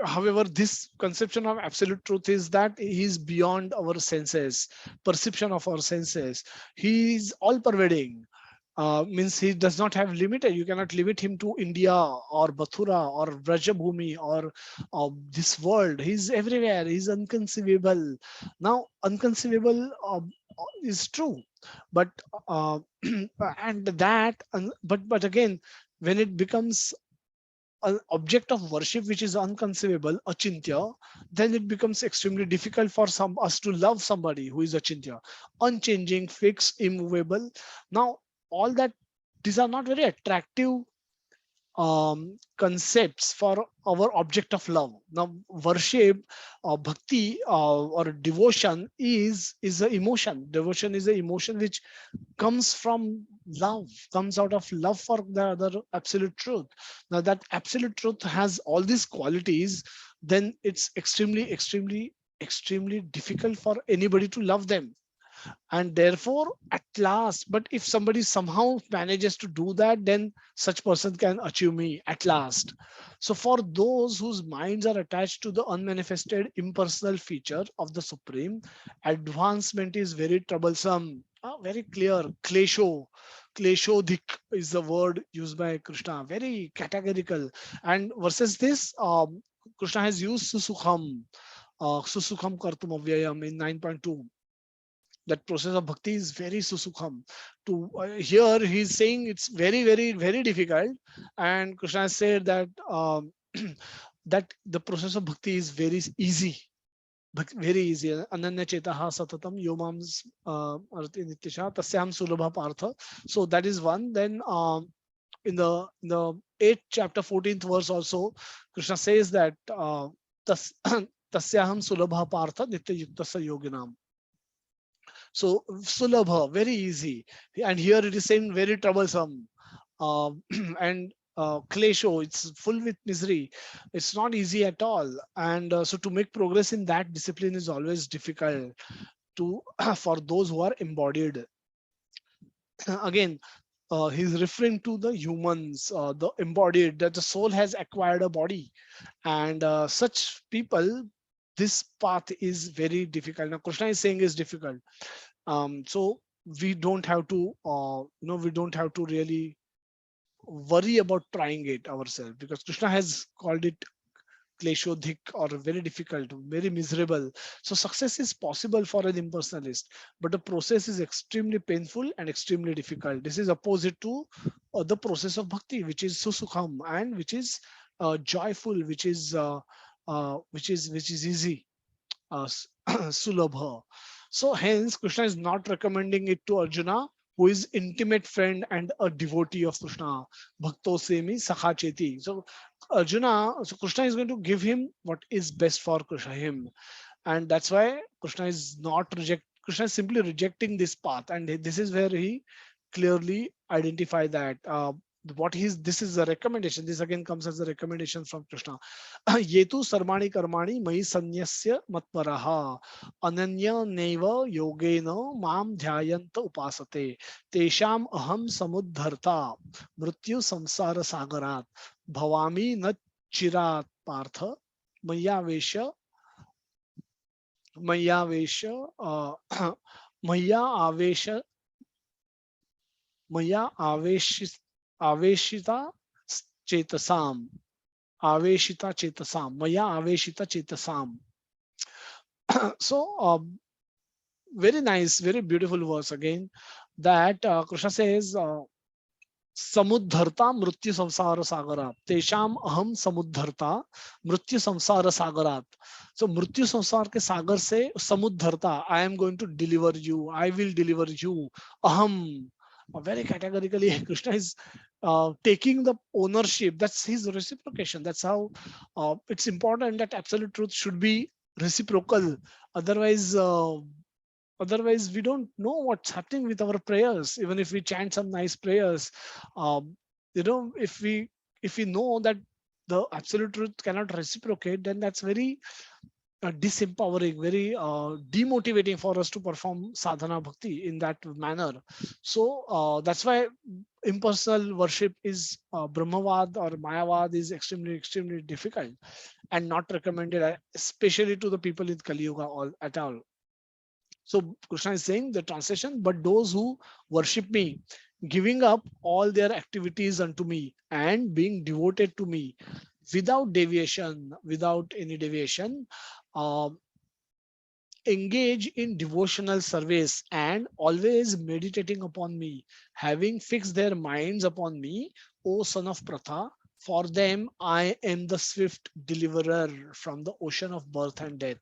however, this conception of absolute truth is that he is beyond our senses, perception of our senses. He is all pervading. Means he does not have limited. You cannot limit him to India or Bathura or Vrajabhumi or this world. He's everywhere. He's unconceivable. Now, unconceivable is true, but and that, but again, when it becomes an object of worship which is unconceivable, achintya, then it becomes extremely difficult for us to love somebody who is achintya, unchanging, fixed, immovable. Now, all that, these are not very attractive concepts for our object of love. Now, worship or bhakti or devotion is an emotion. Devotion is an emotion which comes from love, comes out of love for the other absolute truth. Now, that absolute truth has all these qualities, then it's extremely difficult for anybody to love them. And therefore, at last, but if somebody somehow manages to do that, then such person can achieve me at last. So for those whose minds are attached to the unmanifested impersonal feature of the supreme, advancement is very troublesome. Very clear. Kleshodhik is the word used by Krishna, very categorical. And versus this, Krishna has used susukham kartum avyayam in 9.2. That process of bhakti is very susukham. To here he's saying it's very difficult, and Krishna has said that that the process of bhakti is very easy, very easy. Ananya chetaha satatam yomams arti nityasha tasyam sulabha partha. So that is one. Then in the 8th chapter 14th verse also, Krishna says that tasyaham sulabha partha nitya yuktasya yoginam. So sulabha, very easy, and here it is saying very troublesome, and klesho, it's full with misery. It's not easy at all, and so to make progress in that discipline is always difficult to for those who are embodied. Again, he's referring to the humans, the embodied, that the soul has acquired a body, and such people. This path is very difficult. Now, Krishna is saying is difficult, so we don't have to we don't have to really worry about trying it ourselves, because Krishna has called it kleshodhik, or very difficult, very miserable. So success is possible for an impersonalist, but the process is extremely painful and extremely difficult. This is opposite to the process of bhakti, which is susukham, and which is joyful, which is easy, sulabha. So hence Krishna is not recommending it to Arjuna, who is intimate friend and a devotee of Krishna. Bhakto semi sakha cheti. So Krishna is going to give him what is best for Krishna, him. And that's why Krishna is simply rejecting this path. And this is where he clearly identify that this is a recommendation. This again comes as a recommendation from Krishna. Yetu sarmani karmani mai sanyasya matparaha ananya neva yogena mam dhyayanta upasate tesham aham samuddharta mrityu samsara sagarat bhavami na chirat partha maya vesha maya vesha maya avesha maya aveshita chetasam aveshita chetasam maya aveshita chetasam. So very nice, very beautiful verse again, that Krishna says समुद्धरता मृत्यु संसार सागरात तेषाम अहम समुद्धरता मृत्यु संसार सागरात. So मृत्यु संसार के सागर से समुद्धरता, I am going to deliver you, I will deliver you. Aham, very categorically Krishna is taking the ownership. That's his reciprocation. That's how it's important that absolute truth should be reciprocal. Otherwise we don't know what's happening with our prayers. Even if we chant some nice prayers, if we know that the absolute truth cannot reciprocate, then that's very disempowering, very demotivating for us to perform sadhana bhakti in that manner. So that's why impersonal worship is brahmavad or mayavad is extremely difficult and not recommended, especially to the people in Kali Yuga at all. So Krishna is saying the translation, but those who worship me, giving up all their activities unto me and being devoted to me without deviation, without any deviation, um, engage in devotional service and always meditating upon me, having fixed their minds upon me, O son of Pratha, for them I am the swift deliverer from the ocean of birth and death.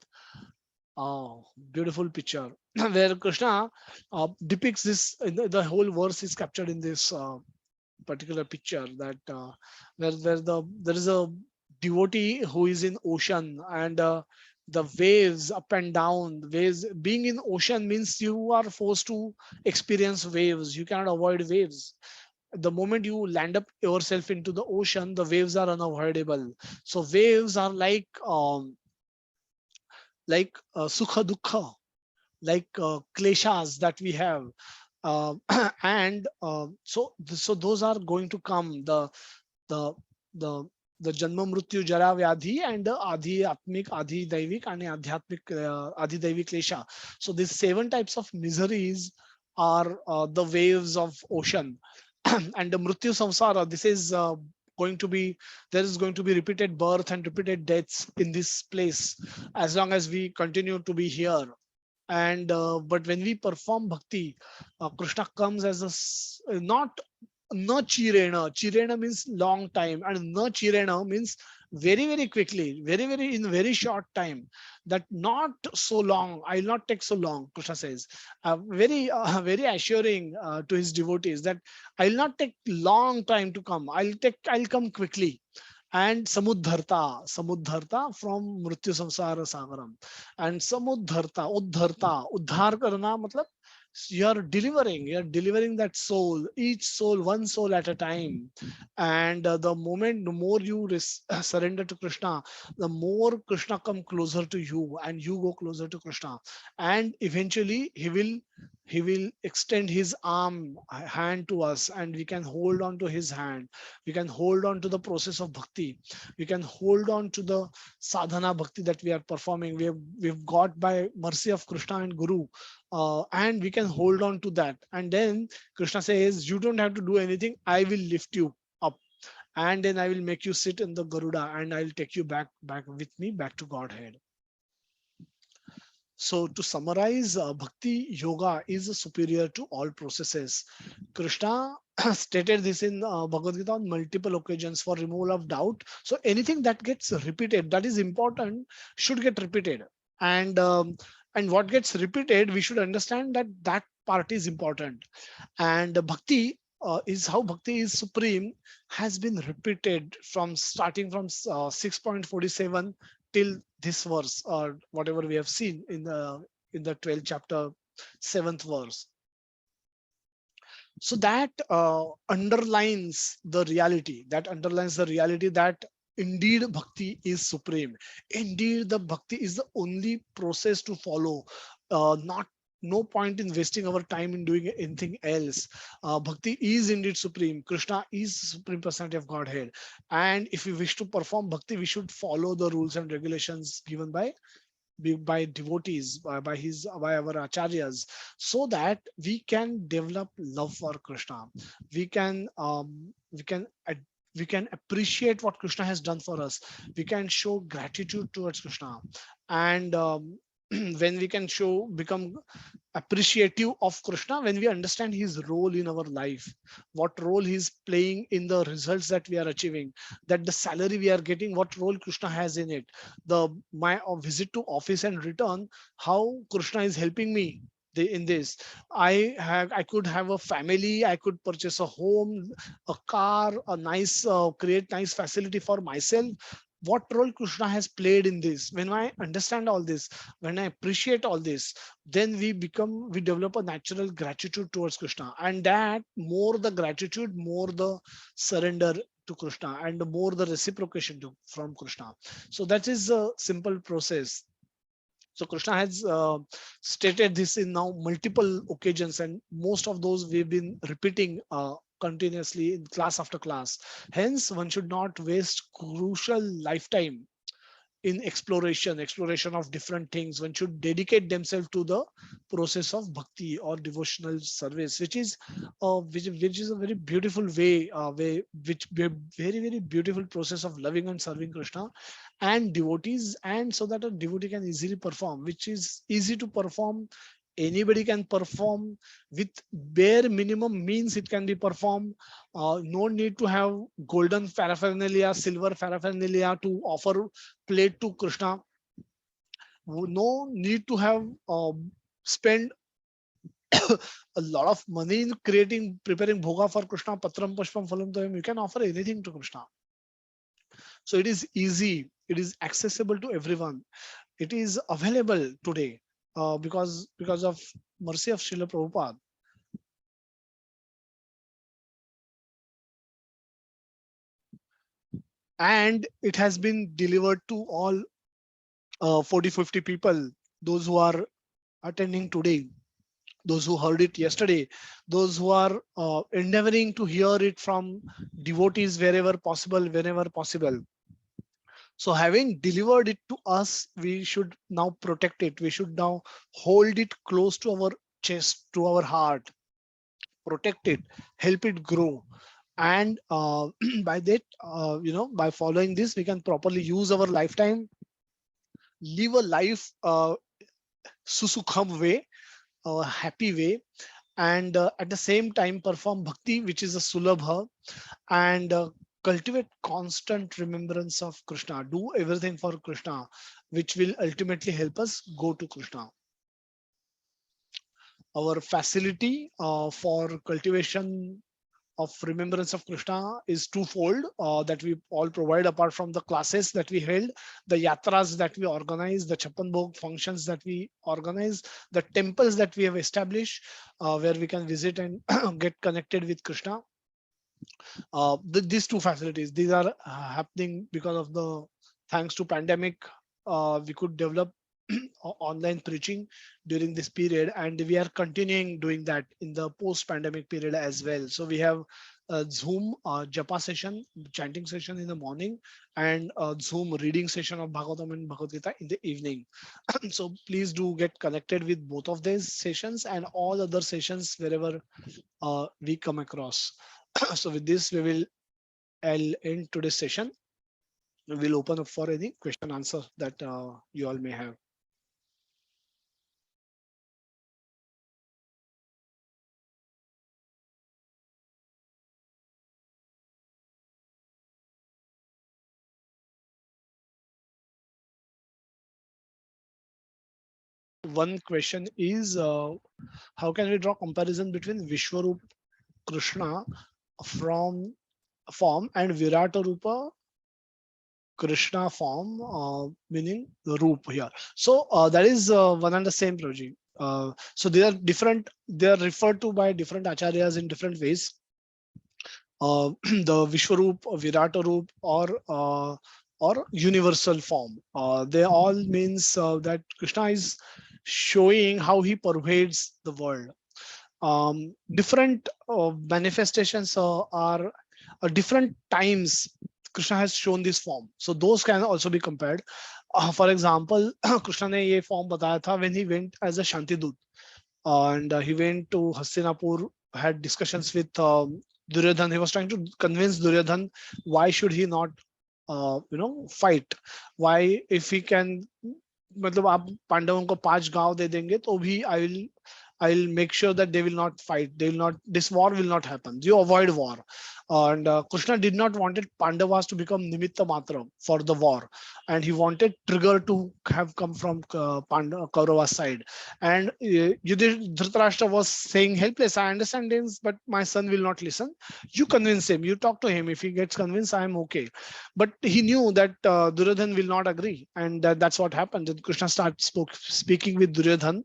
Oh, beautiful picture where Krishna depicts this. The whole verse is captured in this particular picture that where there is a devotee who is in ocean, and the waves up and down. Waves, being in ocean means you are forced to experience waves. You cannot avoid waves. The moment you land up yourself into the ocean, the waves are unavoidable. So waves are like sukha dukha, like kleshas that we have, uh, and so those are going to come. The the the janma mrityu jara vyadhi and the adi atmik, adi daivik and adhyatmik, adi daivik klesha. So these 7 types of miseries are the waves of ocean. And the mrityu samsara, this is going to be, there is going to be repeated birth and repeated deaths in this place as long as we continue to be here. And but when we perform bhakti, Krishna comes as not na chirena. Chirena means long time, and na chirena means very very quickly, very very in very short time. That not so long. I'll not take so long. Krishna says, very very assuring to his devotees that I'll not take long time to come. I'll come quickly. And samudharta from mrityu samsara sagaram. And samudharta, uddhar karna matlab you're delivering that soul, each soul, one soul at a time. And the moment, the more you surrender to Krishna, the more Krishna come closer to you, and you go closer to Krishna. And eventually he will extend his hand to us, and we can hold on to his hand. We can hold on to the process of bhakti. We can hold on to the sadhana bhakti that we are performing. We've got by mercy of Krishna and Guru, and we can hold on to that. And then Krishna says, you don't have to do anything. I will lift you up, and then I will make you sit in the Garuda, and I'll take you back with me, back to Godhead. So to summarize, Bhakti Yoga is superior to all processes. Krishna stated this in Bhagavad Gita on multiple occasions for removal of doubt. So anything that gets repeated, that is important, should get repeated. And what gets repeated, we should understand that that part is important. And bhakti is how bhakti is supreme has been repeated from starting from 6.47 till this verse, or whatever we have seen in the 12th chapter, 7th verse. So that underlines the reality that indeed bhakti is supreme. Indeed the bhakti is the only process to follow. Not No point in wasting our time in doing anything else. Bhakti is indeed supreme. Krishna is supreme personality of Godhead, and if we wish to perform bhakti, we should follow the rules and regulations given by devotees, by our acharyas, so that we can develop love for Krishna. We can we can appreciate what Krishna has done for us. We can show gratitude towards Krishna. And when we can become appreciative of Krishna, when we understand his role in our life, what role he's playing in the results that we are achieving, that the salary we are getting, what role Krishna has in it, my visit to office and return, how Krishna is helping me in this. I could have a family, I could purchase a home, a car, a nice create nice facility for myself. What role Krishna has played in this? When I understand all this, when I appreciate all this, then we develop a natural gratitude towards Krishna. And that more the gratitude, more the surrender to Krishna, and the more the reciprocation from Krishna. So that is a simple process. So Krishna has stated this in now multiple occasions, and most of those we've been repeating continuously in class after class. Hence, one should not waste crucial lifetime in exploration of different things. One should dedicate themselves to the process of bhakti or devotional service, which is a very beautiful very very beautiful process of loving and serving Krishna and devotees, and so that a devotee can easily perform, which is easy to perform. Anybody can perform with bare minimum means. It can be performed. No need to have golden paraphernalia, silver paraphernalia to offer plate to Krishna. No need to have spend a lot of money in preparing bhoga for Krishna, patram pushpam phalam toyam. You can offer anything to Krishna. So it is easy, it is accessible to everyone, it is available today, because of mercy of Srila Prabhupada. And it has been delivered to all 40-50 people, those who are attending today, those who heard it yesterday, those who are endeavoring to hear it from devotees wherever possible, whenever possible. So having delivered it to us, we should now protect it. We should now hold it close to our chest, to our heart, protect it, help it grow. And by that, by following this, we can properly use our lifetime, live a life susukham way, a happy way, and at the same time perform bhakti, which is a sulabha, and cultivate constant remembrance of Krishna. Do everything for Krishna, which will ultimately help us go to Krishna. Our facility for cultivation of remembrance of Krishna is twofold, that we all provide apart from the classes that we held, the yatras that we organize, the Chapan Bhog functions that we organize, the temples that we have established, where we can visit and get connected with Krishna. These two facilities, these are happening because of the, thanks to pandemic, we could develop online preaching during this period, and we are continuing doing that in the post pandemic period as well. So we have a Zoom japa session, chanting session in the morning, and a Zoom reading session of Bhagavatam and Bhagavad Gita in the evening. So please do get connected with both of these sessions and all other sessions wherever we come across. So with this, I'll end today's session. We'll open up for any question answer that you all may have. One question is, how can we draw comparison between Vishwarup Krishna from form and Virata Rupa Krishna form, meaning the Roop here. So that is one and the same project. So they are different. They are referred to by different acharyas in different ways. The Vishwaroop, Virata Roop, or universal form. They all means that Krishna is showing how he pervades the world. Different manifestations are different times Krishna has shown this form. So those can also be compared. For example, Krishna ने ये form बताया था when he went as a Shantidut, and he went to Hastinapur, had discussions with Duryodhan. He was trying to convince Duryodhan why should he not fight. Why, if he can, मतलब आप पांडवों को 5 गांव दे देंगे तो भी I'll make sure that they will not fight. They will not. This war will not happen. You avoid war. And Krishna did not wanted Pandavas to become nimitta matra for the war, and he wanted trigger to have come from Kaurava's side. And Dhritarashtra was saying helpless. I understand this, but my son will not listen. You convince him. You talk to him. If he gets convinced, I am okay. But he knew that Duryodhan will not agree, and that's what happened. Then Krishna started speaking with Duryodhan.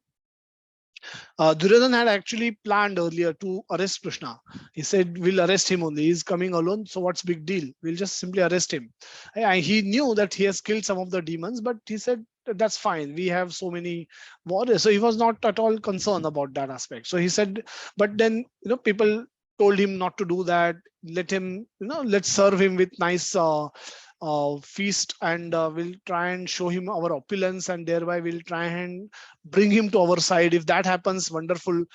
Duryodhan had actually planned earlier to arrest Krishna. He said, we'll arrest him only. He's coming alone. So what's big deal? We'll just simply arrest him. He knew that he has killed some of the demons, but he said, that's fine. We have so many warriors. So he was not at all concerned about that aspect. So he said, but then, people told him not to do that. Let him, let's serve him with nice feast, and we'll try and show him our opulence, and thereby we'll try and bring him to our side. If that happens, wonderful.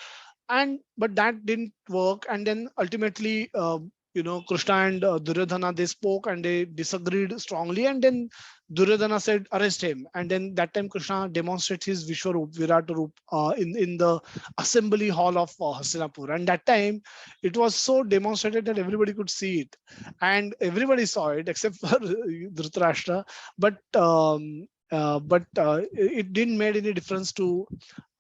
But that didn't work, and then ultimately Krishna and Duryodhana, they spoke and they disagreed strongly, and then Duryodhana said arrest him, and then that time Krishna demonstrates his Vishwaroop, Virata Roop, in the assembly hall of Hastinapur, and that time it was so demonstrated that everybody could see it, and everybody saw it except for Dhritarashtra. But but it didn't make any difference to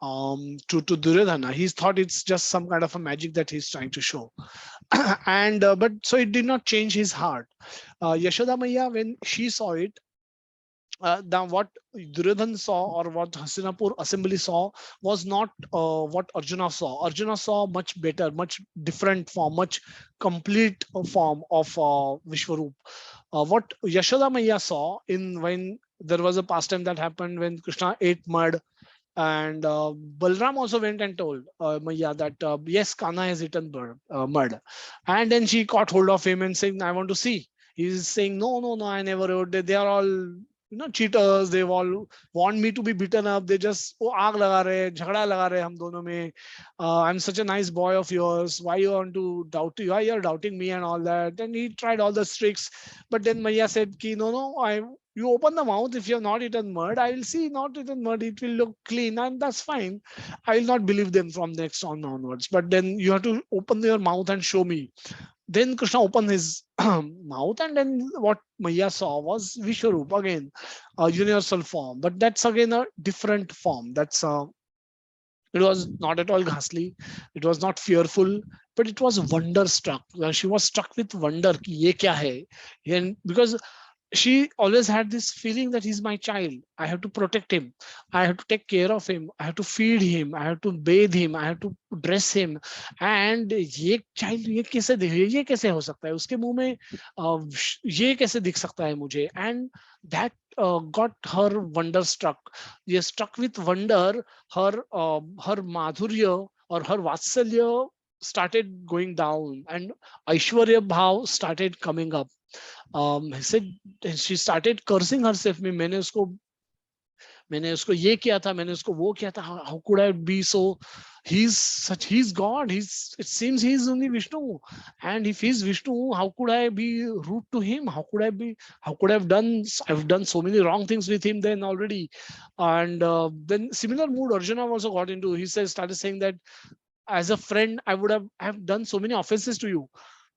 Duryodhana. He thought it's just some kind of a magic that he's trying to show. And but so it did not change his heart. Yashoda Maiya, when she saw it, what Duryodhan saw or what Hastinapur assembly saw was not what Arjuna saw. Arjuna saw much better, much different form, much complete form of Vishwarup. What Yashoda Maiya saw in when there was a pastime that happened when Krishna ate mud, and Balram also went and told Maiya that yes, Kana has eaten mud, and then she caught hold of him and saying, "I want to see." He's saying, "No, no, no, I never wrote. They are all cheaters. They all want me to be beaten up. They just आग लगा रहे, झगड़ा लगा रहे हम दोनों में. I'm such a nice boy of yours. Why you want to doubt? Why you're doubting me and all that?" And he tried all the tricks, but then Maiya said, "Ki no, no, you open the mouth. If you have not eaten mud, I will see not eaten mud. It will look clean, and that's fine. I will not believe them from next on onwards. But then you have to open your mouth and show me." Then Krishna opened his mouth, and then what Maya saw was Vishwarup again, a universal form. But that's again a different form. That's it was not at all ghastly. It was not fearful, but it was wonder struck. She was struck with wonder. Ki ye kya hai? And because she always had this feeling that he's my child. I have to protect him. I have to take care of him. I have to feed him. I have to bathe him. I have to dress him. And ये child ये कैसे हो सकता है? उसके मुंह में ये कैसे दिख सकता है मुझे? And that got her wonder struck. ये struck with wonder. Her madhurya or her vatsalya started going down, and Aishwarya Bhav started coming up. He said she started cursing herself. मैंने उसको ये किया था, मैंने उसको वो किया था. How could I be so? He's God. It seems he's only Vishnu. And if he's Vishnu, how could I be rude to him? How could I have I've done so many wrong things with him then already. And then similar mood Arjuna also got into. He started saying that as a friend, I would have done so many offenses to you.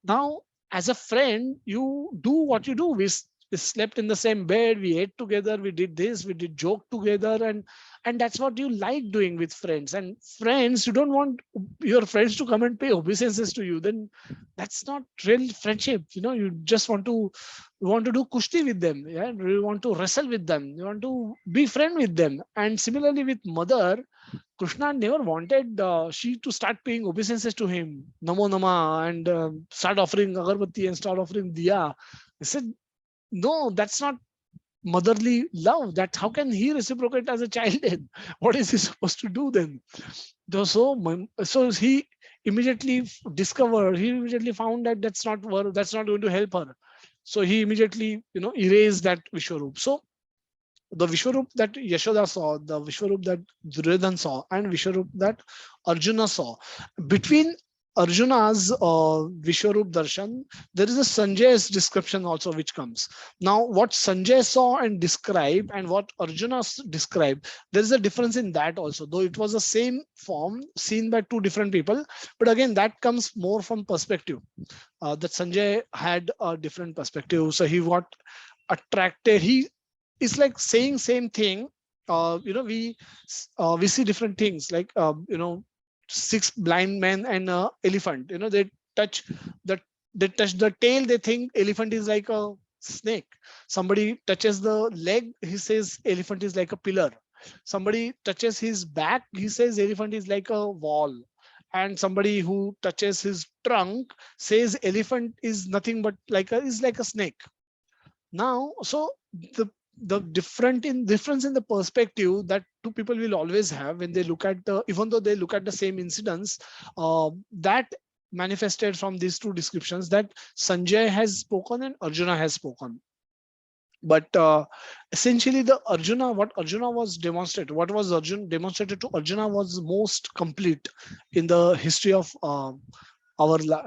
Now, as a friend, you do what you do. We slept in the same bed, we ate together, we did this, we did joke together, and that's what you like doing with friends. And friends, you don't want your friends to come and pay obeisances to you. Then that's not real friendship. You just want to do kushti with them. Yeah, you want to wrestle with them. You want to be friend with them. And similarly with mother, Krishna never wanted she to start paying obeisances to him, Namo Nama, and start offering agarbatti and start offering diya. He said, no, that's not motherly love. That how can he reciprocate as a child then? What is he supposed to do then? So he immediately found that that's not going to help her. So he immediately erased that Vishwarup. So the Vishwarup that Yashoda saw, the Vishwarup that Duryodhan saw, and Vishwarup that Arjuna saw. Between Arjuna's Vishwarup Darshan, there is a Sanjay's description also which comes. Now, what Sanjay saw and described and what Arjuna described, there is a difference in that also, though it was the same form seen by two different people. But again, that comes more from perspective. That Sanjay had a different perspective. So he got attracted. It's like saying same thing. We see different things like six blind men and an elephant. They touch the tail. They think elephant is like a snake. Somebody touches the leg. He says elephant is like a pillar. Somebody touches his back. He says elephant is like a wall. And somebody who touches his trunk says elephant is nothing but like a snake. Now, so the difference in the perspective that two people will always have when they look at even though they look at the same incidents, that manifested from these two descriptions that Sanjay has spoken and Arjuna has spoken. But essentially what Arjuna was demonstrated, what was demonstrated to Arjuna was most complete in the history of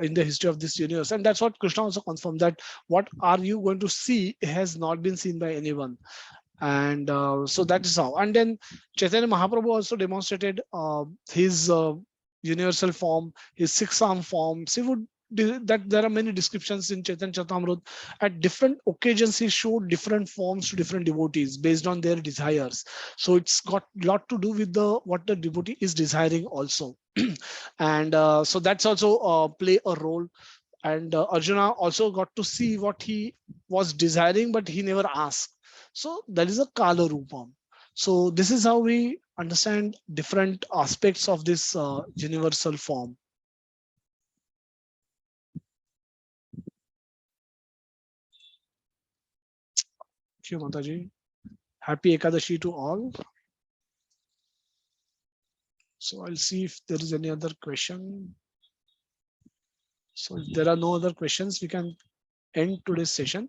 in the history of this universe. And that's what Krishna also confirmed, that what are you going to see has not been seen by anyone. And so that is how. And then Chaitanya Mahaprabhu also demonstrated his universal form, his six-arm form. He would that there are many descriptions in Chaitanya Charitamrita. At different occasions, he showed different forms to different devotees based on their desires. So it's got a lot to do with the what the devotee is desiring also. And so that's also play a role. And Arjuna also got to see what he was desiring, but he never asked. So that is a Kala Rupam. So this is how we understand different aspects of this universal form. Thank you, Mataji. Happy Ekadashi to all. So I'll see if there is any other question. So if there are no other questions, we can end today's session.